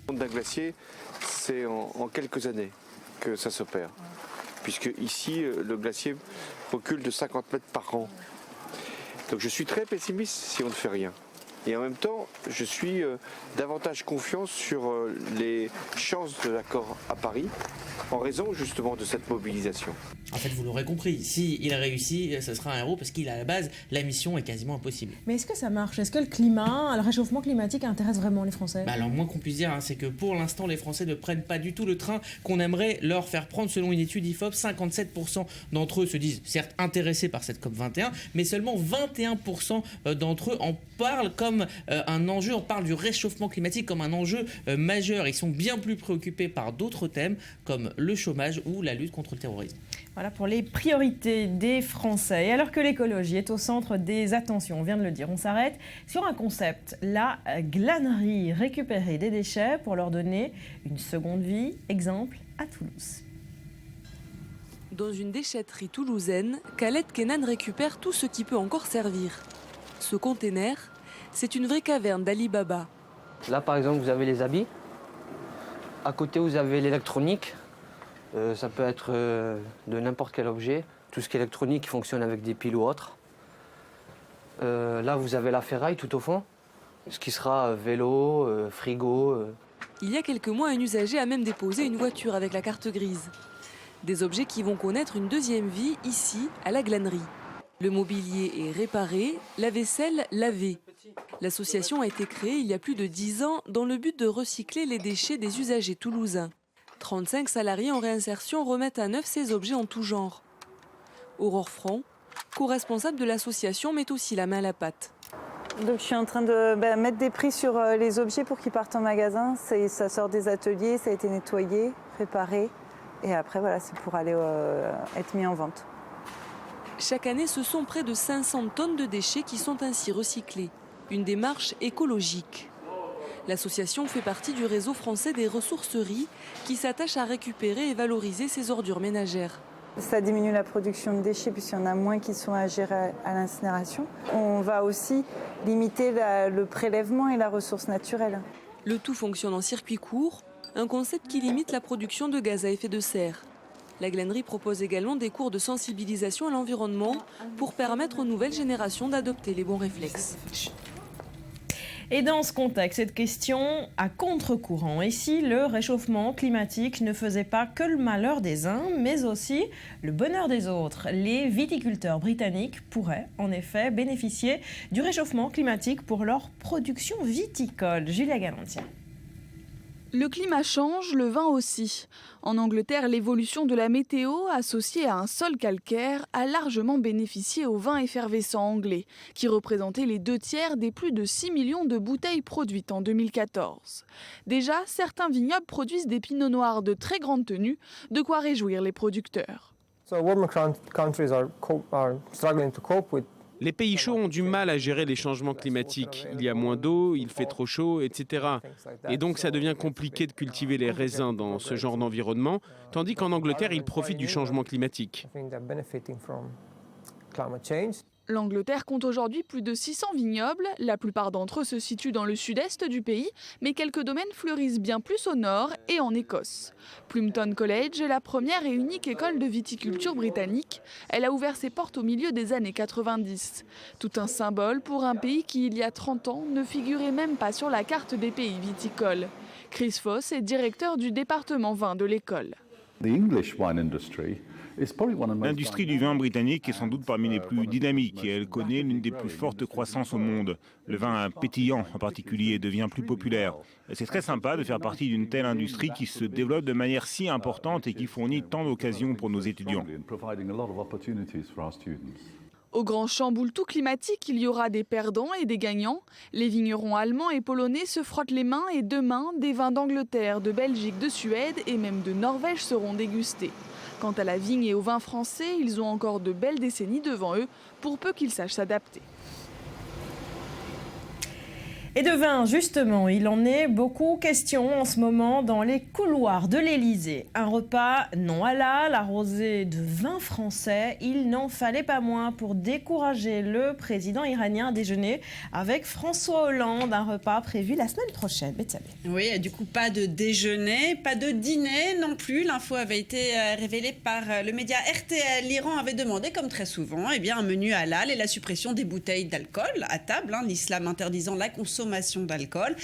D'un glacier, c'est en quelques années que ça s'opère. Puisque ici, le glacier recule de 50 mètres par an. Donc je suis très pessimiste si on ne fait rien. Et en même temps, je suis davantage confiant sur les chances de l'accord à Paris, en raison justement de cette mobilisation. En fait, vous l'aurez compris, s'il réussit, ce sera un héros parce qu'à la base, la mission est quasiment impossible. Mais est-ce que ça marche? Est-ce que le réchauffement climatique intéresse vraiment les Français? Alors, moins qu'on puisse dire, c'est que pour l'instant, les Français ne prennent pas du tout le train qu'on aimerait leur faire prendre. Selon une étude IFOP, 57% d'entre eux se disent certes intéressés par cette COP21, mais seulement 21% d'entre eux en parlent comme un enjeu, on parle du réchauffement climatique comme un enjeu majeur. Ils sont bien plus préoccupés par d'autres thèmes comme le chômage ou la lutte contre le terrorisme. Voilà pour les priorités des Français. Et alors que l'écologie est au centre des attentions, on vient de le dire, on s'arrête sur un concept, la glanerie, récupérer des déchets pour leur donner une seconde vie. Exemple à Toulouse. Dans une déchetterie toulousaine, Khaled Kenan récupère tout ce qui peut encore servir. Ce container, c'est une vraie caverne d'Ali Baba. Là, par exemple, vous avez les habits. À côté, vous avez l'électronique. Ça peut être de n'importe quel objet. Tout ce qui est électronique qui fonctionne avec des piles ou autres. Là, vous avez la ferraille tout au fond. Ce qui sera vélo, frigo. Il y a quelques mois, un usager a même déposé une voiture avec la carte grise. Des objets qui vont connaître une deuxième vie ici, à la glanerie. Le mobilier est réparé, la vaisselle lavée. L'association a été créée il y a plus de 10 ans dans le but de recycler les déchets des usagers toulousains. 35 salariés en réinsertion remettent à neuf ces objets en tout genre. Aurore Franc, co-responsable de l'association, met aussi la main à la pâte. Donc je suis en train de mettre des prix sur les objets pour qu'ils partent en magasin. Ça sort des ateliers, ça a été nettoyé, réparé. Et après, voilà, c'est pour aller être mis en vente. Chaque année, ce sont près de 500 tonnes de déchets qui sont ainsi recyclés. Une démarche écologique. L'association fait partie du réseau français des ressourceries qui s'attache à récupérer et valoriser ces ordures ménagères. Ça diminue la production de déchets puisqu'il y en a moins qui sont à gérer à l'incinération. On va aussi limiter le prélèvement et la ressource naturelle. Le tout fonctionne en circuit court, un concept qui limite la production de gaz à effet de serre. La glanerie propose également des cours de sensibilisation à l'environnement pour permettre aux nouvelles générations d'adopter les bons réflexes. Et dans ce contexte, cette question à contre-courant. Et si le réchauffement climatique ne faisait pas que le malheur des uns, mais aussi le bonheur des autres? Les viticulteurs britanniques pourraient en effet bénéficier du réchauffement climatique pour leur production viticole. Julia Galantia. Le climat change, le vin aussi. En Angleterre, l'évolution de la météo, associée à un sol calcaire, a largement bénéficié au vin effervescent anglais, qui représentait les 2/3 des plus de 6 millions de bouteilles produites en 2014. Déjà, certains vignobles produisent des pinots noirs de très grande tenue, de quoi réjouir les producteurs. Les pays chauds ont du mal à gérer les changements climatiques. Il y a moins d'eau, il fait trop chaud, etc. Et donc ça devient compliqué de cultiver les raisins dans ce genre d'environnement, tandis qu'en Angleterre, ils profitent du changement climatique. L'Angleterre compte aujourd'hui plus de 600 vignobles, la plupart d'entre eux se situent dans le sud-est du pays, mais quelques domaines fleurissent bien plus au nord et en Écosse. Plumpton College est la première et unique école de viticulture britannique. Elle a ouvert ses portes au milieu des années 90. Tout un symbole pour un pays qui, il y a 30 ans, ne figurait même pas sur la carte des pays viticoles. Chris Foss est directeur du département vin de l'école. L'industrie du vin britannique est sans doute parmi les plus dynamiques et elle connaît l'une des plus fortes croissances au monde. Le vin pétillant en particulier devient plus populaire. C'est très sympa de faire partie d'une telle industrie qui se développe de manière si importante et qui fournit tant d'occasions pour nos étudiants. Au grand chamboule tout climatique, il y aura des perdants et des gagnants. Les vignerons allemands et polonais se frottent les mains et demain, des vins d'Angleterre, de Belgique, de Suède et même de Norvège seront dégustés. Quant à la vigne et au vin français, ils ont encore de belles décennies devant eux, pour peu qu'ils sachent s'adapter. Et de vin, justement, il en est beaucoup question en ce moment dans les couloirs de l'Élysée. Un repas non halal, arrosé de vin français. Il n'en fallait pas moins pour décourager le président iranien à déjeuner avec François Hollande. Un repas prévu la semaine prochaine. Betsabé. Oui, et du coup, pas de déjeuner, pas de dîner non plus. L'info avait été révélée par le média RTL. L'Iran avait demandé, comme très souvent, un menu halal et la suppression des bouteilles d'alcool à table, l'islam interdisant la consommation d'alcool.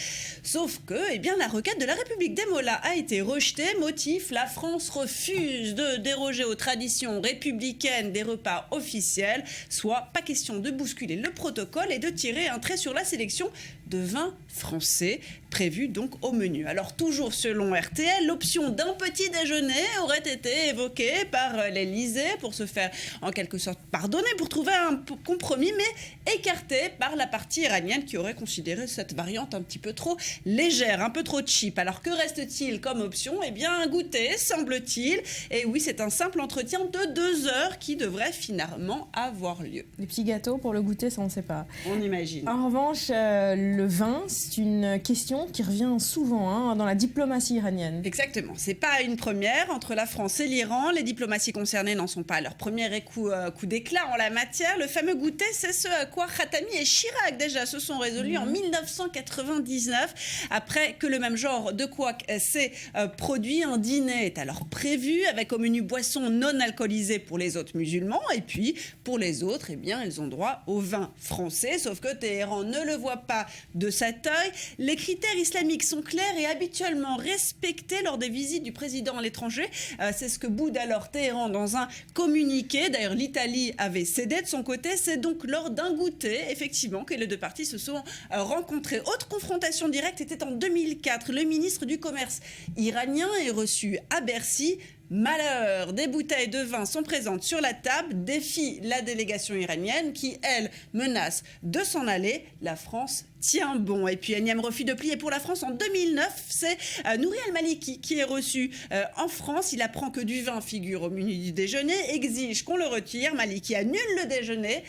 Sauf que la requête de la République des Mollahs a été rejetée. Motif, la France refuse de déroger aux traditions républicaines des repas officiels. Soit pas question de bousculer le protocole et de tirer un trait sur la sélection de vins français prévus donc au menu. Alors toujours selon RTL, l'option d'un petit déjeuner aurait été évoquée par l'Élysée pour se faire en quelque sorte pardonner, pour trouver un compromis, mais écartée par la partie iranienne qui aurait considéré cette variante un petit peu trop légère, un peu trop cheap. Alors que reste-t-il comme option ? Un goûter, semble-t-il. Et oui, c'est un simple entretien de 2 heures qui devrait finalement avoir lieu. Les petits gâteaux pour le goûter, ça on ne sait pas. On imagine. En revanche, le vin, c'est une question qui revient souvent dans la diplomatie iranienne. Exactement. C'est pas une première. Entre la France et l'Iran, les diplomaties concernées n'en sont pas à leur premier coup d'éclat en la matière. Le fameux goûter, c'est ce à quoi Khatami et Chirac déjà se sont résolus en 1999, après que le même genre de couac s'est produit. Un dîner est alors prévu avec au menu boissons non alcoolisées pour les autres musulmans, et puis pour les autres, ils ont droit au vin français, sauf que Téhéran ne le voit pas de cet œil. Les critères islamiques sont clairs et habituellement respectés lors des visites du président à l'étranger. C'est ce que boude alors Téhéran dans un communiqué. D'ailleurs, l'Italie avait cédé de son côté. C'est donc lors d'un goûter, effectivement, que les deux parties se sont rencontrées. Autre confrontation directe était en 2004. Le ministre du Commerce iranien est reçu à Bercy. Malheur, des bouteilles de vin sont présentes sur la table, défie la délégation iranienne qui, elle, menace de s'en aller. La France tient bon. Et puis, énième refus de plier pour la France en 2009, c'est Nouri al-Maliki qui est reçu en France. Il apprend que du vin figure au menu du déjeuner, exige qu'on le retire. Maliki annule le déjeuner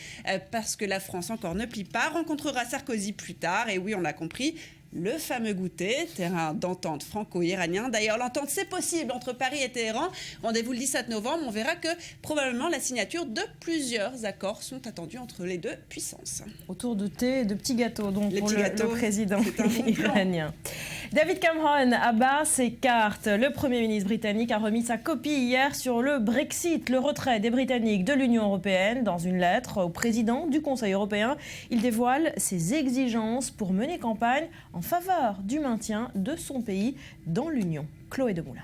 parce que la France encore ne plie pas, rencontrera Sarkozy plus tard. Et oui, on a compris. Le fameux goûter, terrain d'entente franco-iranien. D'ailleurs, l'entente, c'est possible entre Paris et Téhéran. Rendez-vous le 17 novembre. On verra que probablement la signature de plusieurs accords sont attendus entre les deux puissances. Autour de thé et de petits gâteaux, donc les pour gâteaux, le président iranien. David Cameron abat ses cartes. Le Premier ministre britannique a remis sa copie hier sur le Brexit, le retrait des Britanniques de l'Union européenne. Dans une lettre au président du Conseil européen, il dévoile ses exigences pour mener campagne en faveur du maintien de son pays dans l'Union. Chloé Demoulin.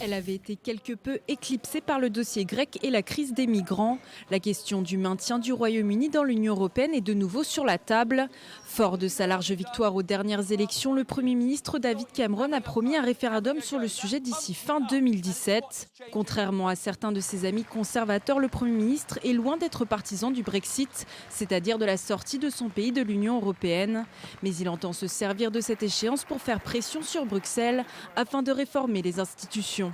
Elle avait été quelque peu éclipsée par le dossier grec et la crise des migrants. La question du maintien du Royaume-Uni dans l'Union européenne est de nouveau sur la table. Fort de sa large victoire aux dernières élections, le Premier ministre David Cameron a promis un référendum sur le sujet d'ici fin 2017. Contrairement à certains de ses amis conservateurs, le Premier ministre est loin d'être partisan du Brexit, c'est-à-dire de la sortie de son pays de l'Union européenne. Mais il entend se servir de cette échéance pour faire pression sur Bruxelles afin de réformer les institutions.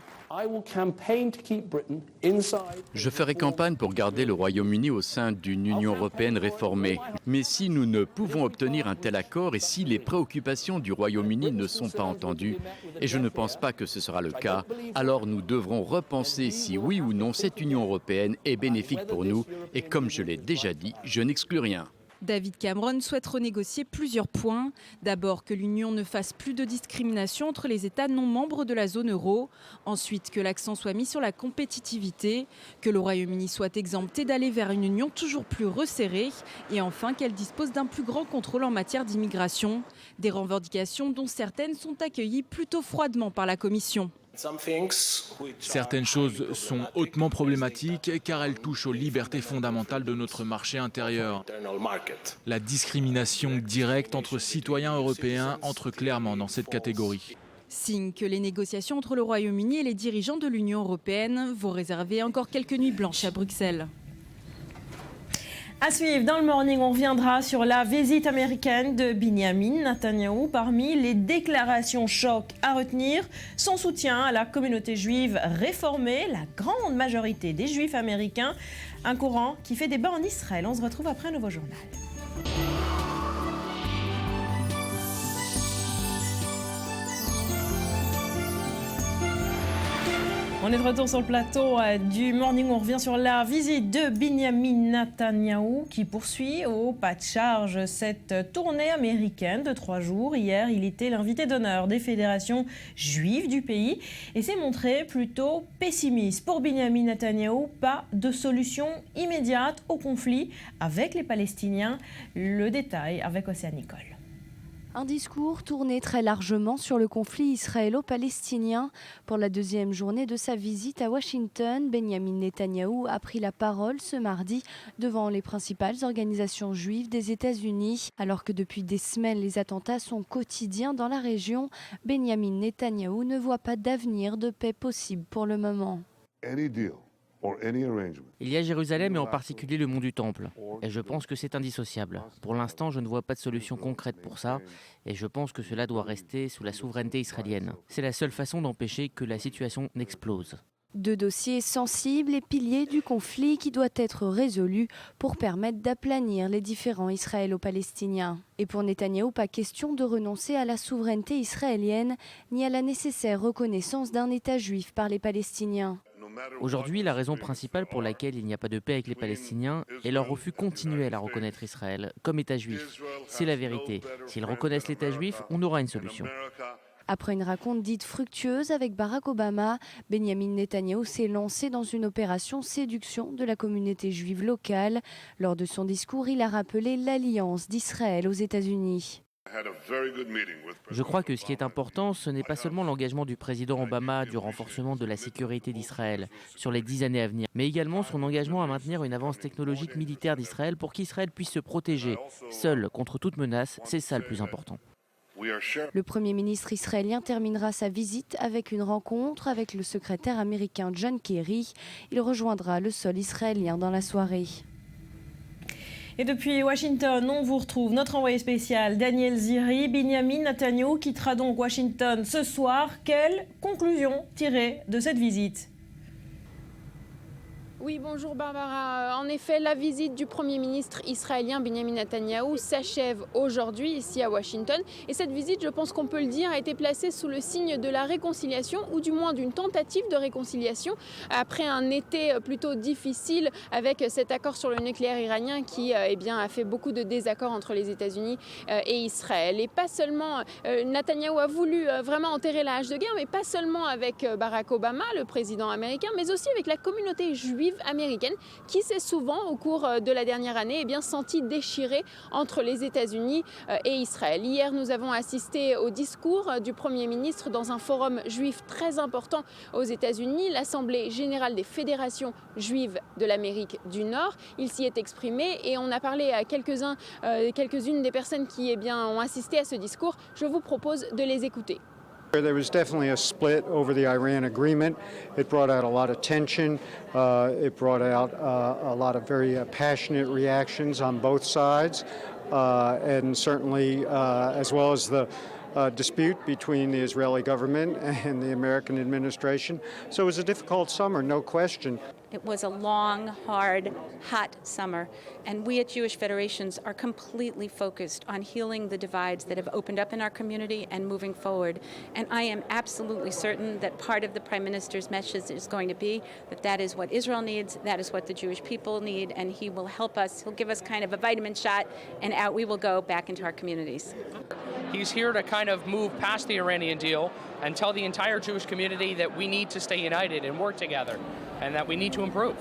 Je ferai campagne pour garder le Royaume-Uni au sein d'une Union européenne réformée. Mais si nous ne pouvons obtenir un tel accord et si les préoccupations du Royaume-Uni ne sont pas entendues, et je ne pense pas que ce sera le cas, alors nous devrons repenser si oui ou non cette Union européenne est bénéfique pour nous. Et comme je l'ai déjà dit, je n'exclus rien. David Cameron souhaite renégocier plusieurs points. D'abord, que l'Union ne fasse plus de discrimination entre les États non membres de la zone euro. Ensuite, que l'accent soit mis sur la compétitivité. Que le Royaume-Uni soit exempté d'aller vers une Union toujours plus resserrée. Et enfin, qu'elle dispose d'un plus grand contrôle en matière d'immigration. Des revendications dont certaines sont accueillies plutôt froidement par la Commission. Certaines choses sont hautement problématiques car elles touchent aux libertés fondamentales de notre marché intérieur. La discrimination directe entre citoyens européens entre clairement dans cette catégorie. Signe que les négociations entre le Royaume-Uni et les dirigeants de l'Union européenne vont réserver encore quelques nuits blanches à Bruxelles. À suivre, dans le Morning, on reviendra sur la visite américaine de Benjamin Netanyahou. Parmi les déclarations choc à retenir, son soutien à la communauté juive réformée, la grande majorité des juifs américains, un courant qui fait débat en Israël. On se retrouve après un nouveau journal. On est de retour sur le plateau du Morning. On revient sur la visite de Benyamin Netanyahou qui poursuit au pas de charge cette tournée américaine de 3 jours. Hier, il était l'invité d'honneur des fédérations juives du pays et s'est montré plutôt pessimiste. Pour Benyamin Netanyahou, pas de solution immédiate au conflit avec les Palestiniens. Le détail avec Océane Nicole. Un discours tourné très largement sur le conflit israélo-palestinien. Pour la deuxième journée de sa visite à Washington, Benyamin Netanyahou a pris la parole ce mardi devant les principales organisations juives des États-Unis. Alors que depuis des semaines, les attentats sont quotidiens dans la région, Benyamin Netanyahou ne voit pas d'avenir de paix possible pour le moment. Il y a Jérusalem et en particulier le mont du Temple. Et je pense que c'est indissociable. Pour l'instant, je ne vois pas de solution concrète pour ça. Et je pense que cela doit rester sous la souveraineté israélienne. C'est la seule façon d'empêcher que la situation n'explose. 2 dossiers sensibles et piliers du conflit qui doit être résolu pour permettre d'aplanir les différends israélo-palestiniens. Et pour Netanyahou, pas question de renoncer à la souveraineté israélienne ni à la nécessaire reconnaissance d'un État juif par les Palestiniens. Aujourd'hui, la raison principale pour laquelle il n'y a pas de paix avec les Palestiniens est leur refus continuel à reconnaître Israël comme État juif. C'est la vérité. S'ils reconnaissent l'État juif, on aura une solution. Après une rencontre dite fructueuse avec Barack Obama, Benyamin Netanyahou s'est lancé dans une opération séduction de la communauté juive locale. Lors de son discours, il a rappelé l'alliance d'Israël aux États-Unis. Je crois que ce qui est important, ce n'est pas seulement l'engagement du président Obama du renforcement de la sécurité d'Israël sur les 10 années à venir, mais également son engagement à maintenir une avance technologique militaire d'Israël pour qu'Israël puisse se protéger, seul contre toute menace. C'est ça le plus important. Le Premier ministre israélien terminera sa visite avec une rencontre avec le secrétaire américain John Kerry. Il rejoindra le sol israélien dans la soirée. Et depuis Washington, on vous retrouve notre envoyé spécial Daniel Ziri. Benyamin Netanyahou quittera donc Washington ce soir. Quelle conclusion tirer de cette visite ? Oui, bonjour Barbara. En effet, la visite du Premier ministre israélien Benyamin Netanyahou s'achève aujourd'hui ici à Washington. Et cette visite, je pense qu'on peut le dire, a été placée sous le signe de la réconciliation, ou du moins d'une tentative de réconciliation, après un été plutôt difficile avec cet accord sur le nucléaire iranien qui a fait beaucoup de désaccords entre les États-Unis et Israël. Et pas seulement, Netanyahou a voulu vraiment enterrer la hache de guerre, mais pas seulement avec Barack Obama, le président américain, mais aussi avec la communauté juive américaine qui s'est souvent au cours de la dernière année sentie déchirée entre les États-Unis et Israël. Hier, nous avons assisté au discours du Premier ministre dans un forum juif très important aux États-Unis, l'Assemblée générale des fédérations juives de l'Amérique du Nord. Il s'y est exprimé et on a parlé à quelques-unes des personnes qui ont assisté à ce discours. Je vous propose de les écouter. There was definitely a split over the Iran agreement. It brought out a lot of tension. It brought out a lot of very passionate reactions on both sides. And certainly, as well as the dispute between the Israeli government and the American administration. So it was a difficult summer, no question. It was a long, hard, hot summer, and we at Jewish Federations are completely focused on healing the divides that have opened up in our community and moving forward. And I am absolutely certain that part of the Prime Minister's message is going to be that that is what Israel needs, that is what the Jewish people need, and he will help us. He'll give us kind of a vitamin shot, and out we will go back into our communities. He's here to kind of move past the Iranian deal and tell the entire Jewish community that we need to stay united and work together and that we need to improve.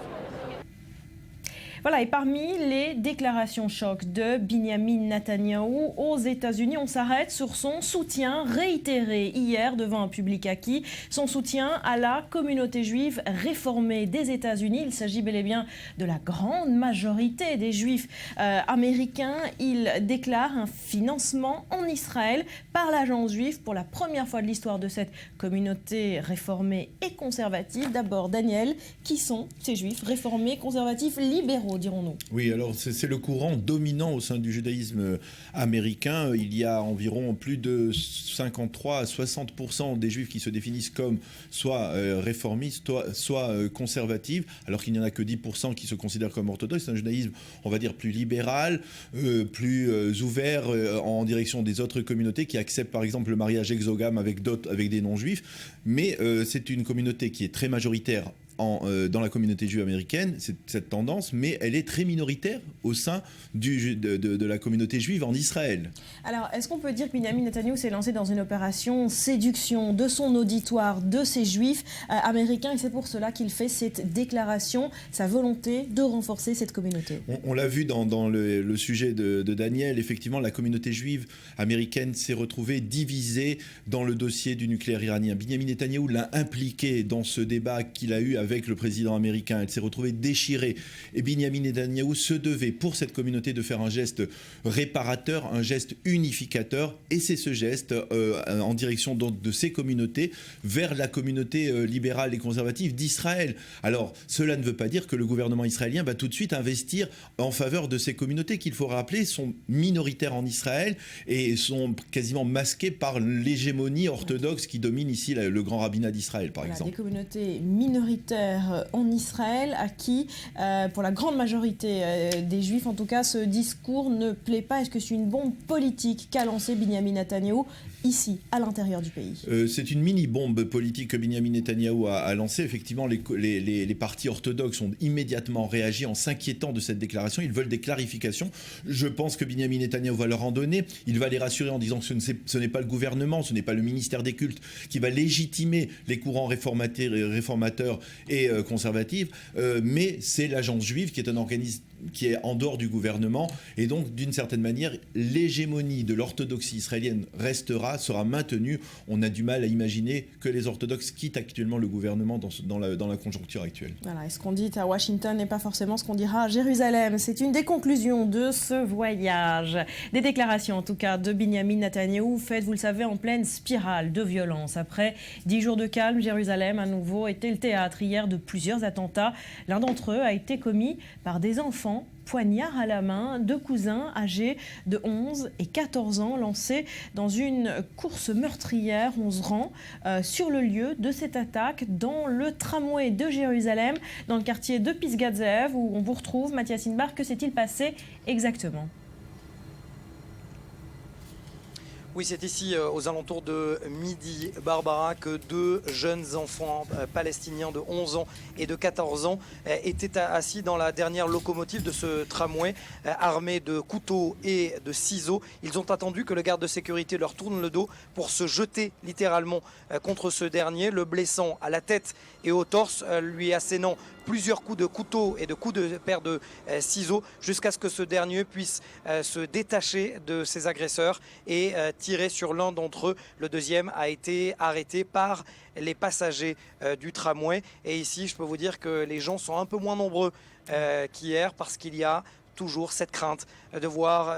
Voilà, et parmi les déclarations choc de Benyamin Netanyahou aux États-Unis, on s'arrête sur son soutien réitéré hier devant un public acquis, son soutien à la communauté juive réformée des États-Unis. Il s'agit bel et bien de la grande majorité des juifs américains. Il déclare un financement en Israël par l'agence juive pour la première fois de l'histoire de cette communauté réformée et conservative. D'abord, Daniel, qui sont ces juifs réformés, conservatifs, libéraux héros, dirons-nous. Oui, alors c'est le courant dominant au sein du judaïsme américain. Il y a environ plus de 53 à 60% des juifs qui se définissent comme soit réformistes, soit conservatifs, alors qu'il n'y en a que 10% qui se considèrent comme orthodoxes. C'est un judaïsme, on va dire, plus libéral, plus ouvert en direction des autres communautés, qui acceptent par exemple le mariage exogame avec des non-juifs. Mais c'est une communauté qui est très majoritaire dans la communauté juive américaine, cette tendance, mais elle est très minoritaire au sein de la communauté juive en Israël. Alors, est-ce qu'on peut dire que Benjamin Netanyahou s'est lancé dans une opération séduction de son auditoire, de ces juifs américains, et c'est pour cela qu'il fait cette déclaration, sa volonté de renforcer cette communauté? On l'a vu dans le sujet de Daniel, effectivement, la communauté juive américaine s'est retrouvée divisée dans le dossier du nucléaire iranien. Benjamin Netanyahou l'a impliqué dans ce débat qu'il a eu avec le président américain. Elle s'est retrouvée déchirée. Et Benjamin Netanyahou se devait, pour cette communauté, de faire un geste réparateur, un geste unificateur. Et c'est ce geste en direction donc de ces communautés vers la communauté libérale et conservative d'Israël. Alors, cela ne veut pas dire que le gouvernement israélien va tout de suite investir en faveur de ces communautés, qu'il faut rappeler, sont minoritaires en Israël et sont quasiment masquées par l'hégémonie orthodoxe qui domine ici le grand rabbinat d'Israël, par exemple. Des communautés minoritaires en Israël à qui, pour la grande majorité des Juifs, en tout cas, ce discours ne plaît pas. Est-ce que c'est une bombe politique qu'a lancée Benjamin Netanyahou ici, à l'intérieur du pays? C'est une mini-bombe politique que Benjamin Netanyahou a lancée. Effectivement, les partis orthodoxes ont immédiatement réagi en s'inquiétant de cette déclaration. Ils veulent des clarifications. Je pense que Benjamin Netanyahou va leur en donner. Il va les rassurer en disant que ce n'est pas le gouvernement, ce n'est pas le ministère des cultes qui va légitimer les courants réformateurs et conservatifs, mais c'est l'agence juive qui est un organisme qui est en dehors du gouvernement, et donc d'une certaine manière l'hégémonie de l'orthodoxie israélienne sera maintenue. On a du mal à imaginer que les orthodoxes quittent actuellement le gouvernement dans la conjoncture actuelle. Voilà, et ce qu'on dit à Washington n'est pas forcément ce qu'on dira à Jérusalem. C'est une des conclusions de ce voyage. Des déclarations en tout cas de Benjamin Netanyahou faites, vous le savez, en pleine spirale de violence. Après 10 jours de calme, Jérusalem à nouveau était le théâtre hier de plusieurs attentats. L'un d'entre eux a été commis par des enfants, poignard à la main, 2 cousins âgés de 11 et 14 ans lancés dans une course meurtrière. On se rend sur le lieu de cette attaque dans le tramway de Jérusalem, dans le quartier de Pisgat Ze'ev, où on vous retrouve. Mathias Inbar, que s'est-il passé exactement ? Oui, c'est ici, aux alentours de midi, Barbara, que 2 jeunes enfants palestiniens de 11 ans et de 14 ans étaient assis dans la dernière locomotive de ce tramway, armés de couteaux et de ciseaux. Ils ont attendu que le garde de sécurité leur tourne le dos pour se jeter littéralement contre ce dernier, le blessant à la tête et au torse, lui assénant plusieurs coups de couteau et de coups de paire de ciseaux, jusqu'à ce que ce dernier puisse se détacher de ses agresseurs et tirer sur l'un d'entre eux. Le deuxième a été arrêté par les passagers du tramway. Et ici, je peux vous dire que les gens sont un peu moins nombreux qu'hier, parce qu'il y a toujours cette crainte de voir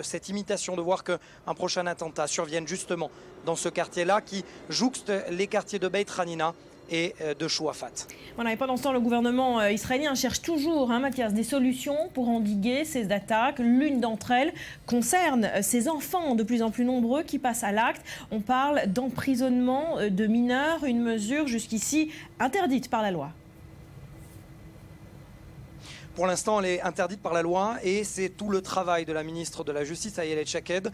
cette imitation, de voir qu'un prochain attentat survienne justement dans ce quartier-là qui jouxte les quartiers de Beit Hanina et de Chouafat. Voilà, et pendant ce temps, le gouvernement israélien cherche toujours, Mathias, des solutions pour endiguer ces attaques. L'une d'entre elles concerne ces enfants de plus en plus nombreux qui passent à l'acte. On parle d'emprisonnement de mineurs, une mesure jusqu'ici interdite par la loi. Pour l'instant, elle est interdite par la loi, et c'est tout le travail de la ministre de la Justice, Ayelet Shaked,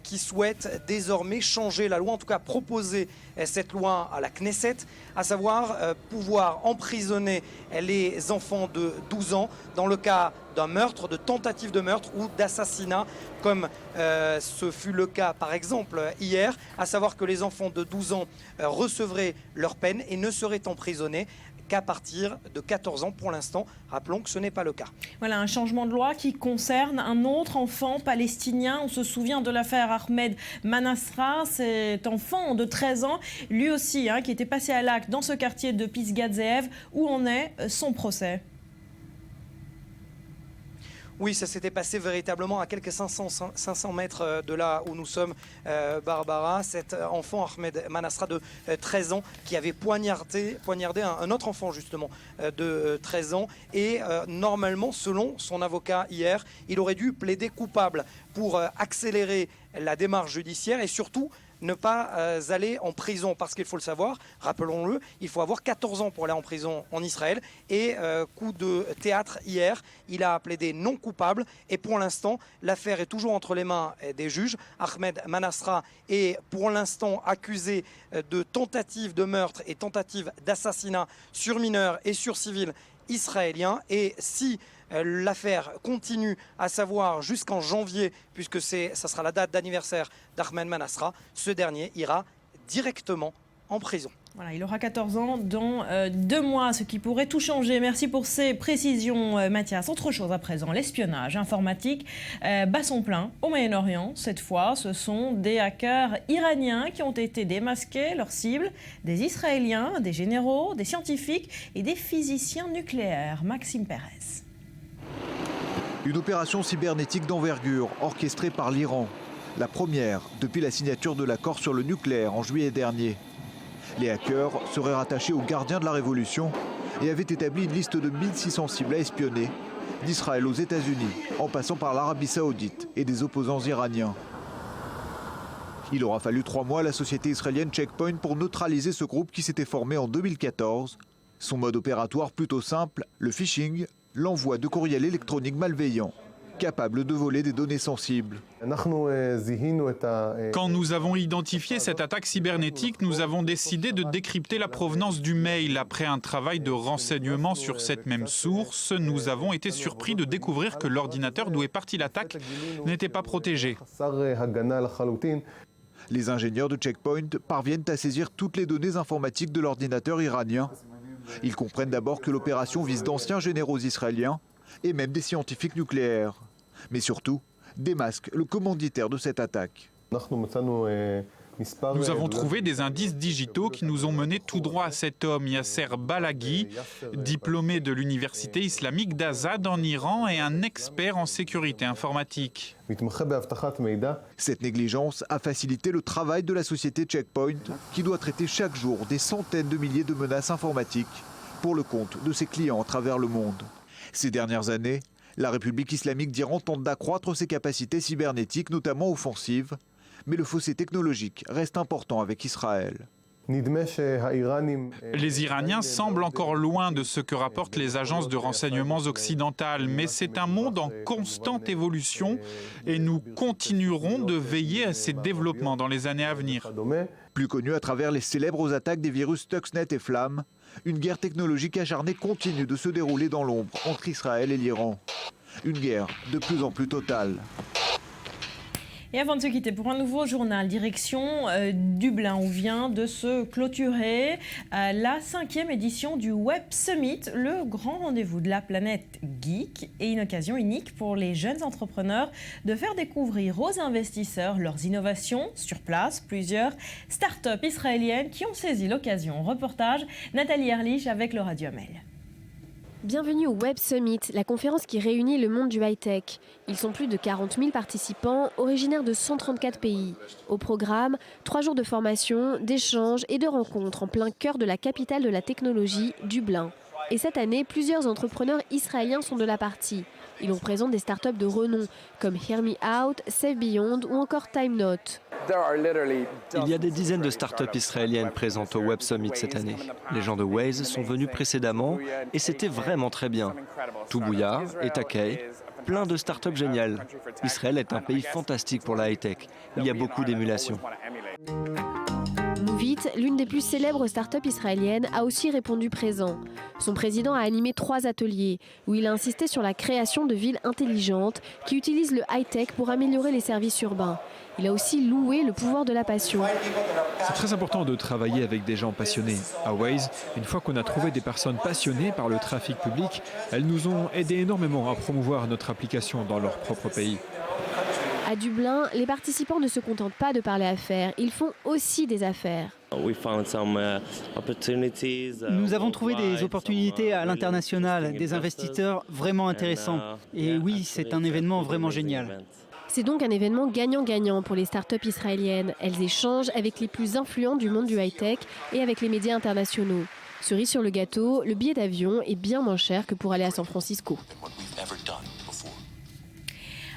qui souhaite désormais changer la loi, en tout cas proposer cette loi à la Knesset, à savoir pouvoir emprisonner les enfants de 12 ans dans le cas d'un meurtre, de tentative de meurtre ou d'assassinat, comme ce fut le cas par exemple hier, à savoir que les enfants de 12 ans recevraient leur peine et ne seraient emprisonnés qu'à partir de 14 ans pour l'instant. Rappelons que ce n'est pas le cas. Voilà, un changement de loi qui concerne un autre enfant palestinien. On se souvient de l'affaire Ahmed Manassra, cet enfant de 13 ans, lui aussi, qui était passé à l'acte dans ce quartier de Pisgat Ze'ev. Où en est son procès ? Oui, ça s'était passé véritablement à quelques 500 mètres de là où nous sommes, Barbara. Cet enfant, Ahmed Manasra, de 13 ans, qui avait poignardé un autre enfant, justement, de 13 ans. Et normalement, selon son avocat hier, il aurait dû plaider coupable pour accélérer la démarche judiciaire et surtout ne pas aller en prison, parce qu'il faut le savoir, rappelons-le, il faut avoir 14 ans pour aller en prison en Israël. Et coup de théâtre hier, il a plaidé non coupable et pour l'instant, l'affaire est toujours entre les mains des juges. Ahmed Manasra est pour l'instant accusé de tentative de meurtre et tentative d'assassinat sur mineurs et sur civils israéliens. Et si l'affaire continue, à savoir jusqu'en janvier, puisque ça sera la date d'anniversaire d'Ahmed Manasra, ce dernier ira directement en prison. Voilà, il aura 14 ans dans 2 mois, ce qui pourrait tout changer. Merci pour ces précisions, Mathias. Autre chose à présent, l'espionnage informatique bat son plein au Moyen-Orient. Cette fois, ce sont des hackers iraniens qui ont été démasqués. Leurs cibles, des Israéliens, des généraux, des scientifiques et des physiciens nucléaires. Maxime Pérez. Une opération cybernétique d'envergure orchestrée par l'Iran. La première depuis la signature de l'accord sur le nucléaire en juillet dernier. Les hackers seraient rattachés aux gardiens de la Révolution et avaient établi une liste de 1600 cibles à espionner, d'Israël aux États-Unis, en passant par l'Arabie Saoudite et des opposants iraniens. Il aura fallu 3 mois à la société israélienne Check Point pour neutraliser ce groupe qui s'était formé en 2014. Son mode opératoire plutôt simple, le phishing, l'envoi de courriels électroniques malveillants, capables de voler des données sensibles. Quand nous avons identifié cette attaque cybernétique, nous avons décidé de décrypter la provenance du mail. Après un travail de renseignement sur cette même source, nous avons été surpris de découvrir que l'ordinateur d'où est partie l'attaque n'était pas protégé. Les ingénieurs de Check Point parviennent à saisir toutes les données informatiques de l'ordinateur iranien. Ils comprennent d'abord que l'opération vise d'anciens généraux israéliens et même des scientifiques nucléaires. Mais surtout, démasquent le commanditaire de cette attaque. Nous avons trouvé des indices digitaux qui nous ont menés tout droit à cet homme, Yasser Balaghi, diplômé de l'université islamique d'Azad en Iran et un expert en sécurité informatique. Cette négligence a facilité le travail de la société Check Point, qui doit traiter chaque jour des centaines de milliers de menaces informatiques pour le compte de ses clients à travers le monde. Ces dernières années, la République islamique d'Iran tente d'accroître ses capacités cybernétiques, notamment offensives, mais le fossé technologique reste important avec Israël. Les Iraniens semblent encore loin de ce que rapportent les agences de renseignements occidentales, mais c'est un monde en constante évolution et nous continuerons de veiller à ces développements dans les années à venir. Plus connu à travers les célèbres attaques des virus Stuxnet et Flamme, une guerre technologique acharnée continue de se dérouler dans l'ombre entre Israël et l'Iran. Une guerre de plus en plus totale. Et avant de se quitter pour un nouveau journal, direction Dublin, où vient de se clôturer la 5e édition du Web Summit, le grand rendez-vous de la planète geek et une occasion unique pour les jeunes entrepreneurs de faire découvrir aux investisseurs leurs innovations sur place. Plusieurs start-up israéliennes qui ont saisi l'occasion. Reportage Nathalie Erlich avec le Radio Amel. Bienvenue au Web Summit, la conférence qui réunit le monde du high-tech. Ils sont plus de 40 000 participants, originaires de 134 pays. Au programme, 3 jours de formation, d'échanges et de rencontres en plein cœur de la capitale de la technologie, Dublin. Et cette année, plusieurs entrepreneurs israéliens sont de la partie. Ils nous présentent des startups de renom, comme Hear Me Out, Save Beyond ou encore TimeNote. Il y a des dizaines de startups israéliennes présentes au Web Summit cette année. Les gens de Waze sont venus précédemment et c'était vraiment très bien. Toubouya et Takei, plein de startups géniales. Israël est un pays fantastique pour la high-tech. Il y a beaucoup d'émulation. Movit, l'une des plus célèbres startups israéliennes, a aussi répondu présent. Son président a animé 3 ateliers où il a insisté sur la création de villes intelligentes qui utilisent le high-tech pour améliorer les services urbains. Il a aussi loué le pouvoir de la passion. C'est très important de travailler avec des gens passionnés. À Waze, une fois qu'on a trouvé des personnes passionnées par le trafic public, elles nous ont aidé énormément à promouvoir notre application dans leur propre pays. À Dublin, les participants ne se contentent pas de parler affaires, ils font aussi des affaires. Nous avons trouvé des opportunités à l'international, des investisseurs vraiment intéressants. Et oui, c'est un événement vraiment génial. C'est donc un événement gagnant-gagnant pour les startups israéliennes. Elles échangent avec les plus influents du monde du high-tech et avec les médias internationaux. Cerise sur le gâteau, le billet d'avion est bien moins cher que pour aller à San Francisco.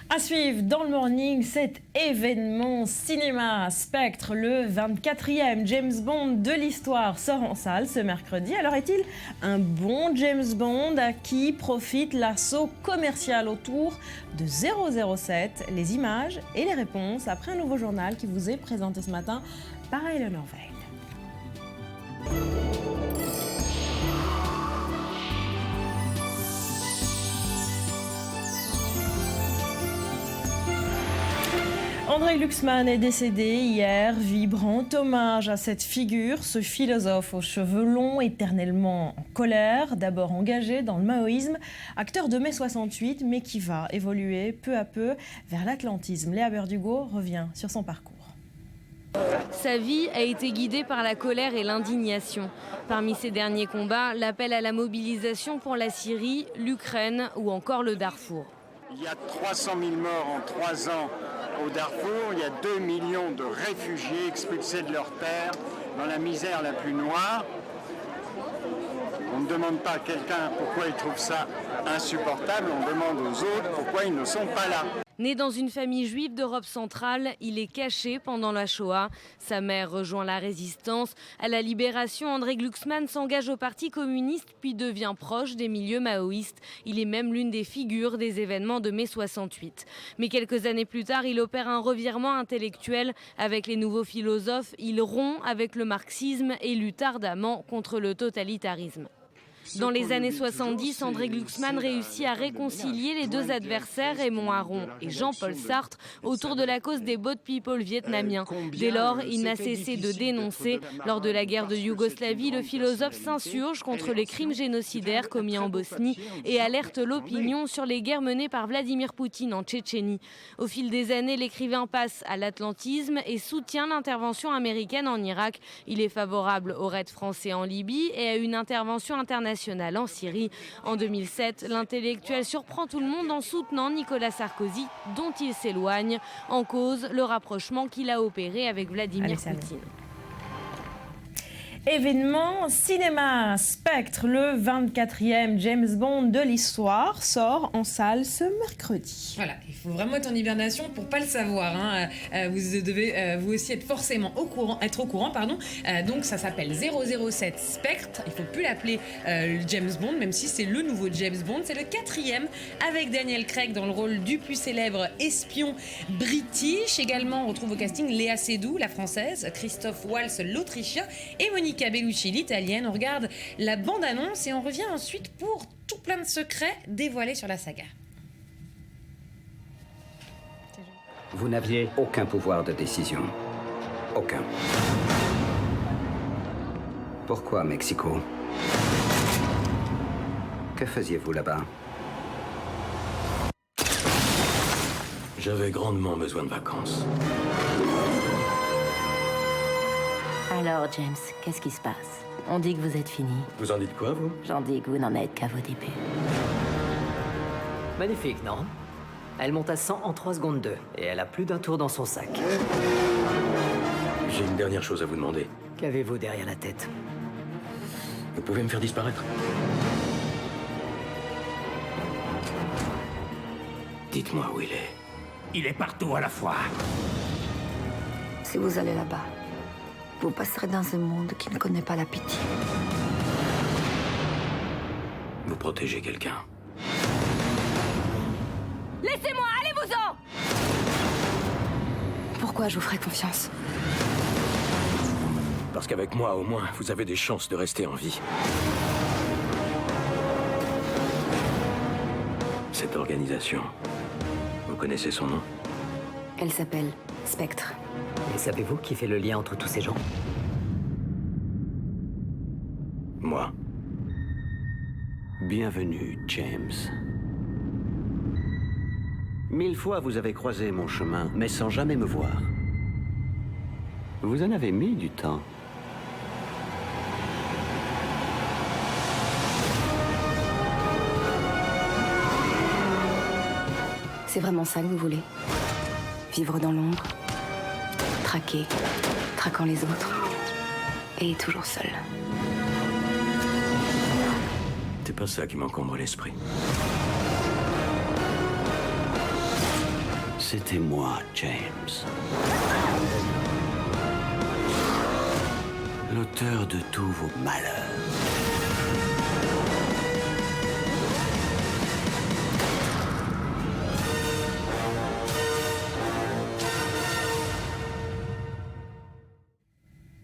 À suivre dans le morning, cet événement cinéma Spectre, le 24e James Bond de l'histoire, sort en salle ce mercredi. Alors est-il un bon James Bond à qui profite l'assaut commercial autour de 007? Les images et les réponses après un nouveau journal qui vous est présenté ce matin par Eleanor Veil. André Glucksmann est décédé hier, vibrant hommage à cette figure, ce philosophe aux cheveux longs, éternellement en colère, d'abord engagé dans le maoïsme, acteur de mai 68, mais qui va évoluer peu à peu vers l'atlantisme. Léa Berdugo revient sur son parcours. Sa vie a été guidée par la colère et l'indignation. Parmi ses derniers combats, l'appel à la mobilisation pour la Syrie, l'Ukraine ou encore le Darfour. Il y a 300 000 morts en 3 ans au Darfour, il y a 2 millions de réfugiés expulsés de leur terre dans la misère la plus noire. On ne demande pas à quelqu'un pourquoi il trouve ça insupportable, on demande aux autres pourquoi ils ne sont pas là. Né dans une famille juive d'Europe centrale, il est caché pendant la Shoah. Sa mère rejoint la résistance. À la libération, André Glucksmann s'engage au Parti communiste puis devient proche des milieux maoïstes. Il est même l'une des figures des événements de mai 68. Mais quelques années plus tard, il opère un revirement intellectuel. Avec les nouveaux philosophes, il rompt avec le marxisme et lutte ardemment contre le totalitarisme. Dans les années 70, André Glucksmann réussit à réconcilier les deux adversaires, Raymond Aron et Jean-Paul Sartre, autour de la cause des boat people vietnamiens. Dès lors, il n'a cessé de dénoncer. Lors de la guerre de Yougoslavie, le philosophe s'insurge contre les crimes génocidaires commis en Bosnie et alerte l'opinion sur les guerres menées par Vladimir Poutine en Tchétchénie. Au fil des années, l'écrivain passe à l'atlantisme et soutient l'intervention américaine en Irak. Il est favorable au raid français en Libye et à une intervention internationale en Syrie. En 2007, l'intellectuel surprend tout le monde en soutenant Nicolas Sarkozy, dont il s'éloigne. En cause, le rapprochement qu'il a opéré avec Vladimir Poutine. Événement cinéma Spectre, le 24e James Bond de l'histoire, sort en salle ce mercredi. Voilà, il faut vraiment être en hibernation pour pas le savoir. Hein. Vous devez vous aussi être forcément au courant. Donc ça s'appelle 007 Spectre. Il faut plus l'appeler James Bond, même si c'est le nouveau James Bond. C'est le 4e avec Daniel Craig dans le rôle du plus célèbre espion british. Également, on retrouve au casting Léa Seydoux, la française, Christophe Waltz, l'autrichien, et Monica Bellucci, l'italienne. On regarde la bande-annonce et on revient ensuite pour tout plein de secrets dévoilés sur la saga. Vous n'aviez aucun pouvoir de décision. Aucun. Pourquoi Mexico? Que faisiez-vous là-bas? J'avais grandement besoin de vacances. Alors, James, qu'est-ce qui se passe? On dit que vous êtes fini. Vous en dites quoi, vous? J'en dis que vous n'en êtes qu'à vos débuts. Magnifique, non? Elle monte à 100 en 3 secondes 2, et elle a plus d'un tour dans son sac. J'ai une dernière chose à vous demander. Qu'avez-vous derrière la tête? Vous pouvez me faire disparaître? Dites-moi où il est. Il est partout à la fois. Si vous allez là-bas, vous passerez dans un monde qui ne connaît pas la pitié. Vous protégez quelqu'un. Laissez-moi, allez-vous-en! Pourquoi je vous ferai confiance? Parce qu'avec moi, au moins, vous avez des chances de rester en vie. Cette organisation, vous connaissez son nom? Elle s'appelle Spectre. Et savez-vous qui fait le lien entre tous ces gens? Moi. Bienvenue, James. 1000 fois vous avez croisé mon chemin, mais sans jamais me voir. Vous en avez mis du temps. C'est vraiment ça que vous voulez? Vivre dans l'ombre, traquant les autres, et toujours seul. C'est pas ça qui m'encombre l'esprit. C'était moi, James. L'auteur de tous vos malheurs.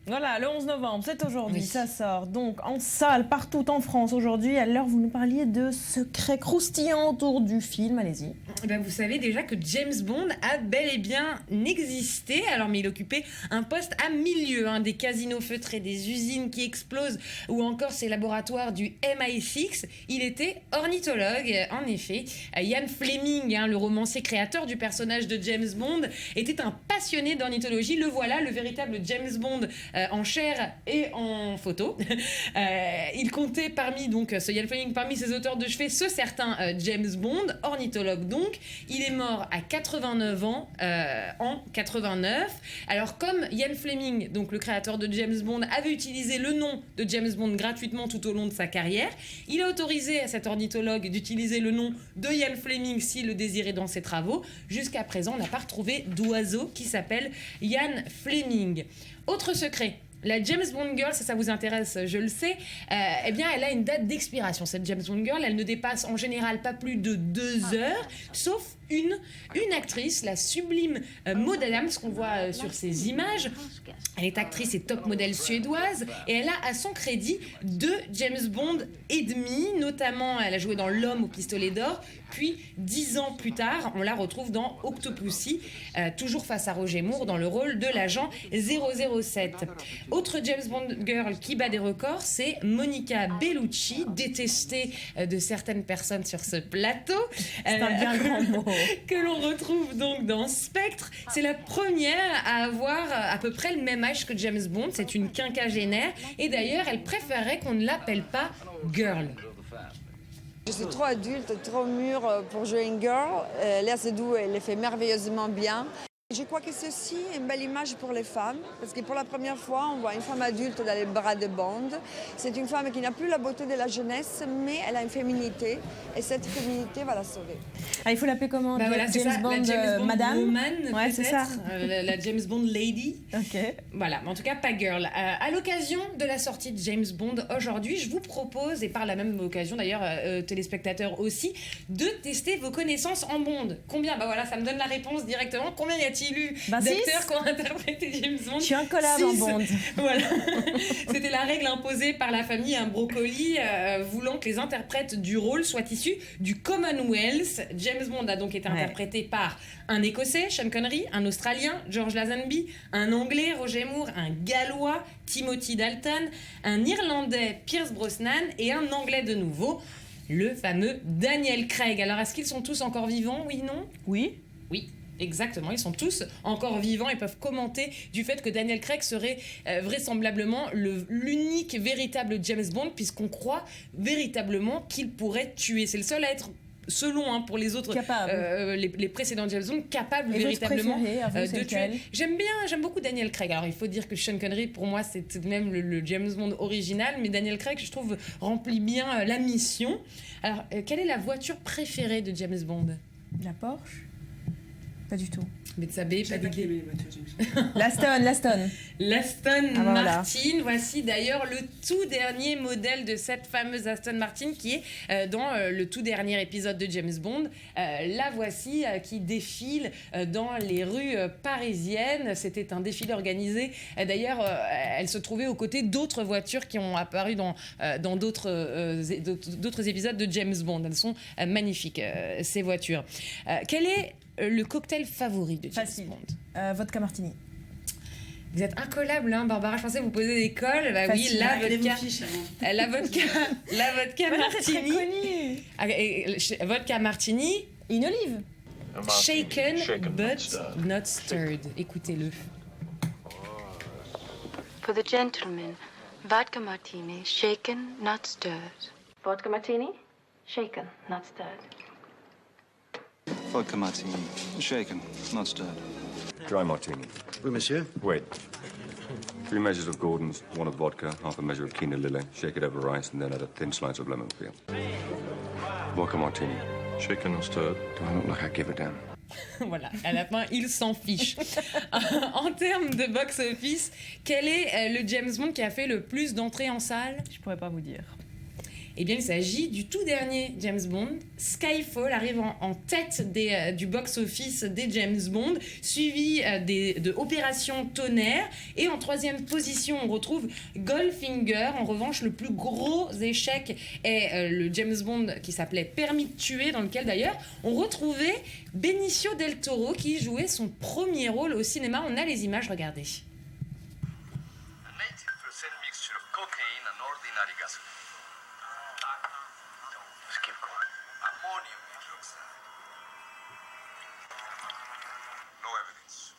Voilà, le 11 novembre, c'est aujourd'hui, ça sort donc en salle partout en France aujourd'hui. À l'heure, vous nous parliez de secrets croustillants autour du film, allez-y. Ben, vous savez déjà que James Bond a bel et bien existé, alors mais il occupait un poste à milieu, des casinos feutrés, des usines qui explosent ou encore ces laboratoires du MI6. Il était ornithologue, en effet. Ian Fleming, le romancier créateur du personnage de James Bond, était un passionné d'ornithologie. Le voilà, le véritable James Bond en chair et en photo. Il comptait parmi ce Ian Fleming, parmi ses auteurs de chevet, ce certain James Bond, ornithologue donc. Il est mort à 89 ans en 89. Alors comme Ian Fleming, donc le créateur de James Bond, avait utilisé le nom de James Bond gratuitement tout au long de sa carrière, il a autorisé à cet ornithologue d'utiliser le nom de Ian Fleming s'il le désirait dans ses travaux. Jusqu'à présent, on n'a pas retrouvé d'oiseau qui s'appelle Ian Fleming. Autre secret, la James Bond Girl, ça vous intéresse, je le sais, eh bien, elle a une date d'expiration. Cette James Bond Girl, elle ne dépasse en général pas plus de 2 heures, sauf une actrice, la sublime Maud Adams, qu'on voit sur ces images. Elle est actrice et top modèle suédoise, et elle a à son crédit 2 James Bond et demi, notamment elle a joué dans L'Homme au pistolet d'or, puis 10 ans plus tard, on la retrouve dans Octopussy, toujours face à Roger Moore dans le rôle de l'agent 007. Autre James Bond girl qui bat des records, c'est Monica Bellucci, détestée de certaines personnes sur ce plateau. C'est un bien grand mot. Que l'on retrouve donc dans Spectre. C'est la première à avoir à peu près le même âge que James Bond. C'est une quinquagénaire. Et d'ailleurs, elle préférait qu'on ne l'appelle pas girl. Je suis trop adulte, trop mûre pour jouer une girl. Léa Seydoux, elle le fait merveilleusement bien. Je crois que c'est aussi une belle image pour les femmes, parce que pour la première fois, on voit une femme adulte dans les bras de Bond. C'est une femme qui n'a plus la beauté de la jeunesse, mais elle a une féminité, et cette féminité va la sauver. Il faut l'appeler comment? Voilà, James Bond, Madame Woman, ouais, c'est ça. La James Bond Lady. Ok. Voilà, mais en tout cas pas girl. À l'occasion de la sortie de James Bond aujourd'hui, je vous propose, et par la même occasion d'ailleurs, téléspectateurs aussi, de tester vos connaissances en Bond. Combien? Voilà, ça me donne la réponse directement. Combien y a-t-il eu d'acteurs qui ont interprété James Bond? Je suis incollable en Bond. Voilà. C'était la règle imposée par la famille Brocoli, voulant que les interprètes du rôle soient issus du Commonwealth. James Bond a donc été interprété par un Écossais, Sean Connery, un Australien, George Lazenby, un Anglais, Roger Moore, un Gallois, Timothy Dalton, un Irlandais, Pierce Brosnan, et un Anglais de nouveau, le fameux Daniel Craig. Alors, est-ce qu'ils sont tous encore vivants? Oui, non? Oui. Oui. Exactement, ils sont tous encore vivants et peuvent commenter du fait que Daniel Craig serait vraisemblablement l'unique véritable James Bond, puisqu'on croit véritablement qu'il pourrait tuer. C'est le seul à être, selon pour les autres les précédents James Bond, capable véritablement de tuer. J'aime beaucoup Daniel Craig. Alors il faut dire que Sean Connery, pour moi, c'est tout de même le James Bond original, mais Daniel Craig, je trouve, remplit bien la mission. Alors, quelle est la voiture préférée de James Bond? La Porsche? Pas du tout. Metsabé, pas d'idée. L'Aston Martin. Voici d'ailleurs le tout dernier modèle de cette fameuse Aston Martin qui est dans le tout dernier épisode de James Bond. La voici qui défile dans les rues parisiennes. C'était un défilé organisé. D'ailleurs, elle se trouvait aux côtés d'autres voitures qui ont apparu dans d'autres épisodes de James Bond. Elles sont magnifiques, ces voitures. Quel est le cocktail favori de James Bond? Vodka martini. Vous êtes incollable, Barbara. Je pensais vous poser des cols. Oui, la vodka. La vodka martini. C'est très connu. Vodka martini. Une olive. Shaken but not stirred. Écoutez-le. For the gentleman, vodka martini, shaken, not stirred. Vodka martini, shaken, not stirred. Vodka martini. Shaken, not stirred. Dry martini. Oui, monsieur. Wait. 3 measures of Gordon's, 1 of vodka, half a measure of Kina Lily. Shake it over ice and then add a thin slice of lemon peel. Vodka martini. Shaken or stirred. Do I look like I give a damn? Voilà, à la fin, il s'en fiche. En termes de box-office, quel est le James Bond qui a fait le plus d'entrées en salle? Je pourrais pas vous dire. Eh bien, il s'agit du tout dernier James Bond. Skyfall arrive en tête du box-office des James Bond, suivi de Opération Tonnerre. Et en troisième position, on retrouve Goldfinger. En revanche, le plus gros échec est le James Bond qui s'appelait Permis de tuer, dans lequel d'ailleurs on retrouvait Benicio del Toro qui jouait son premier rôle au cinéma. On a les images, regardez. 90% mixture of cocaine and ordinary gasoline. Skip cord. Ammonium, it looks like. No evidence.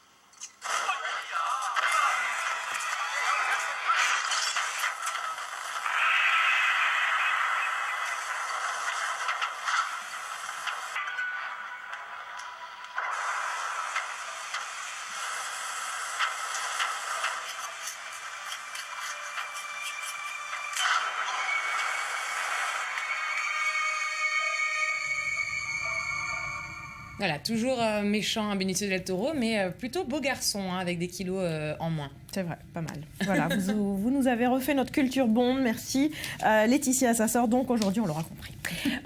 Voilà, toujours méchant Benicio del Toro, mais plutôt beau garçon, hein, avec des kilos en moins. C'est vrai, pas mal. Voilà, vous nous avez refait notre culture Bond, merci. Laetitia, ça sort donc aujourd'hui, on l'aura compris.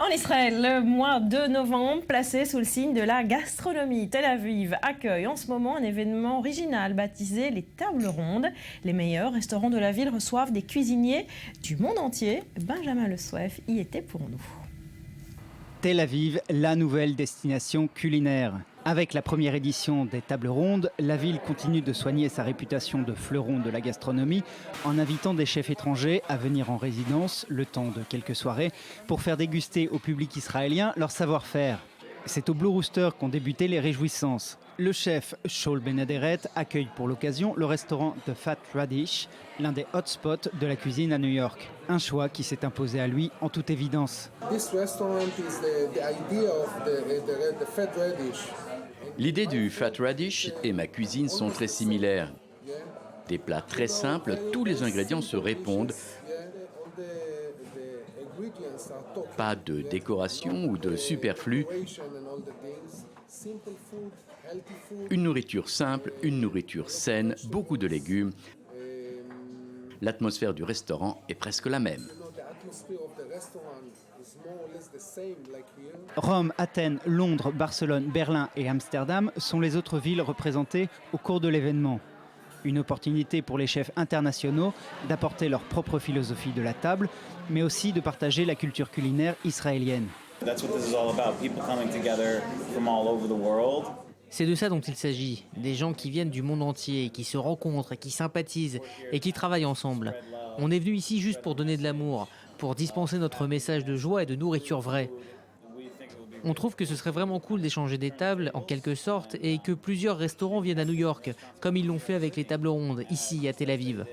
En Israël, le mois de novembre, placé sous le signe de la gastronomie. Tel Aviv accueille en ce moment un événement original baptisé les Tables Rondes. Les meilleurs restaurants de la ville reçoivent des cuisiniers du monde entier. Benjamin Le Souef y était pour nous. Tel Aviv, la nouvelle destination culinaire. Avec la première édition des Tables Rondes, la ville continue de soigner sa réputation de fleuron de la gastronomie en invitant des chefs étrangers à venir en résidence le temps de quelques soirées pour faire déguster au public israélien leur savoir-faire. C'est au Blue Rooster qu'ont débuté les réjouissances. Le chef Shaul Ben Aderet accueille pour l'occasion le restaurant The Fat Radish, l'un des hotspots de la cuisine à New York. Un choix qui s'est imposé à lui en toute évidence. L'idée du Fat Radish et ma cuisine sont très similaires. Des plats très simples, tous les ingrédients se répondent. Pas de décoration ou de superflu. Une nourriture simple, une nourriture saine, beaucoup de légumes. L'atmosphère du restaurant est presque la même. Rome, Athènes, Londres, Barcelone, Berlin et Amsterdam sont les autres villes représentées au cours de l'événement. Une opportunité pour les chefs internationaux d'apporter leur propre philosophie de la table, mais aussi de partager la culture culinaire israélienne. C'est de ça dont il s'agit, des gens qui viennent du monde entier, qui se rencontrent, qui sympathisent et qui travaillent ensemble. On est venu ici juste pour donner de l'amour, pour dispenser notre message de joie et de nourriture vraie. On trouve que ce serait vraiment cool d'échanger des tables, en quelque sorte, et que plusieurs restaurants viennent à New York, comme ils l'ont fait avec les tables rondes, ici à Tel Aviv.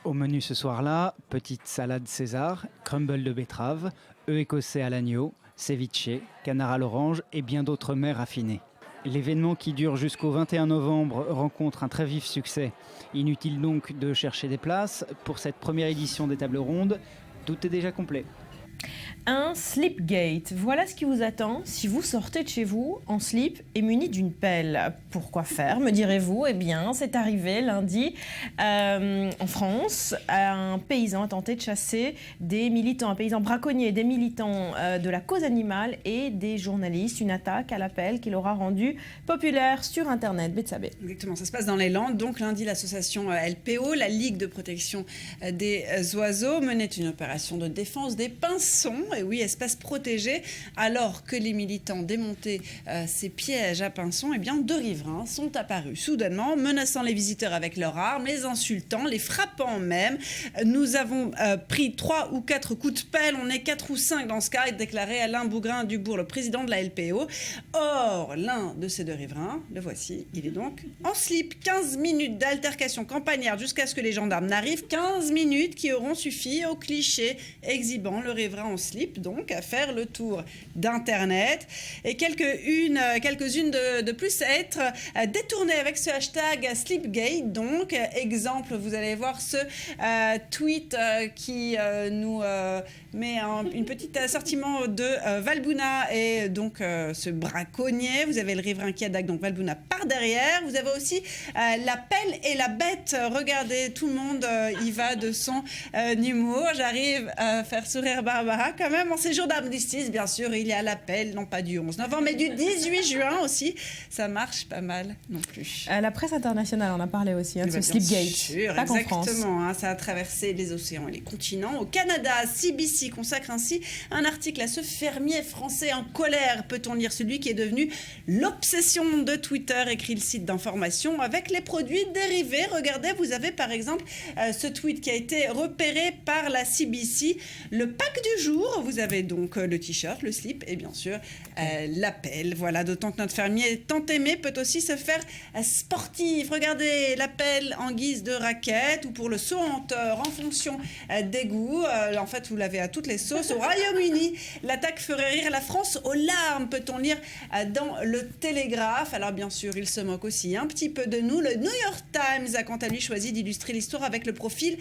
Au menu ce soir-là, petite salade César, crumble de betterave, œufs écossais à l'agneau, ceviche, canard à l'orange et bien d'autres mets raffinés. L'événement qui dure jusqu'au 21 novembre rencontre un très vif succès. Inutile donc de chercher des places. Pour cette première édition des Tables Rondes, tout est déjà complet. Un slipgate, voilà ce qui vous attend si vous sortez de chez vous en slip et muni d'une pelle. Pourquoi faire, me direz-vous? Eh bien, c'est arrivé lundi en France. Un paysan a tenté de chasser des militants, un paysan braconnier, des militants de la cause animale et des journalistes. Une attaque à la pelle qui l'aura rendu populaire sur Internet. Betsabé. Exactement, ça se passe dans les Landes. Donc lundi, l'association LPO, la Ligue de protection des oiseaux, menait une opération de défense des pinsons. Et oui, espèce protégée, alors que les militants démontaient ces pièges à pinsons, eh bien, deux riverains sont apparus soudainement, menaçant les visiteurs avec leurs armes, les insultant, les frappant même. Nous avons pris 3 ou 4 coups de pelle, on est 4 ou 5 dans ce cas, a déclaré Alain Bougrain-Dubourg, le président de la LPO. Or, l'un de ces deux riverains, le voici, il est donc en slip. 15 minutes d'altercation campagnarde jusqu'à ce que les gendarmes n'arrivent, 15 minutes qui auront suffi au cliché exhibant le riverain en slip slip, donc, à faire le tour d'Internet. Et quelques-unes de plus à être détournées avec ce hashtag Slipgate. Donc, exemple, vous allez voir ce tweet qui nous met un petit assortiment de Valbuena et donc ce braconnier. Vous avez le riverain qui attaque donc Valbuena par derrière. Vous avez aussi la pelle et la bête. Regardez, tout le monde y va de son humour. J'arrive à faire sourire Barbara quand même. En ces jours d'armistice, bien sûr, il y a la pelle, non pas du 11 novembre, mais du 18 juin aussi. Ça marche pas mal non plus. La presse internationale en a parlé aussi, de ce Slipgate. Pas exactement, ça a traversé les océans et les continents. Au Canada, CBC consacre ainsi un article à ce fermier français en colère, peut-on lire, celui qui est devenu l'obsession de Twitter, écrit le site d'information, avec les produits dérivés. Regardez, vous avez par exemple ce tweet qui a été repéré par la CBC. Le pack du jour, vous avez donc le t-shirt, le slip et bien sûr la pelle. Voilà, d'autant que notre fermier tant aimé peut aussi se faire sportif. Regardez, la pelle en guise de raquette ou pour le saut en hauteur en fonction des goûts. En fait, vous l'avez à toutes les sauces. Au Royaume-Uni, l'attaque ferait rire la France aux larmes, peut-on lire dans le Télégraphe. Alors bien sûr, il se moque aussi un petit peu de nous. Le New York Times a quant à lui choisi d'illustrer l'histoire avec le profil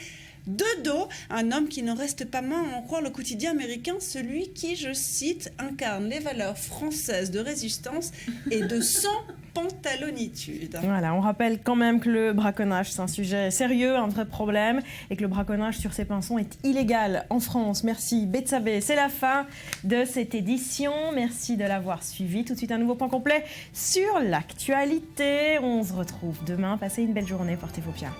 de dos, un homme qui ne reste pas main à en croire le quotidien américain, celui qui, je cite, incarne les valeurs françaises de résistance et de sans pantalonitude. Voilà, on rappelle quand même que le braconnage, c'est un sujet sérieux, un vrai problème, et que le braconnage sur ces pinsons est illégal en France. Merci Betsabé, c'est la fin de cette édition. Merci de l'avoir suivi. Tout de suite, un nouveau point complet sur l'actualité. On se retrouve demain. Passez une belle journée, portez-vous bien.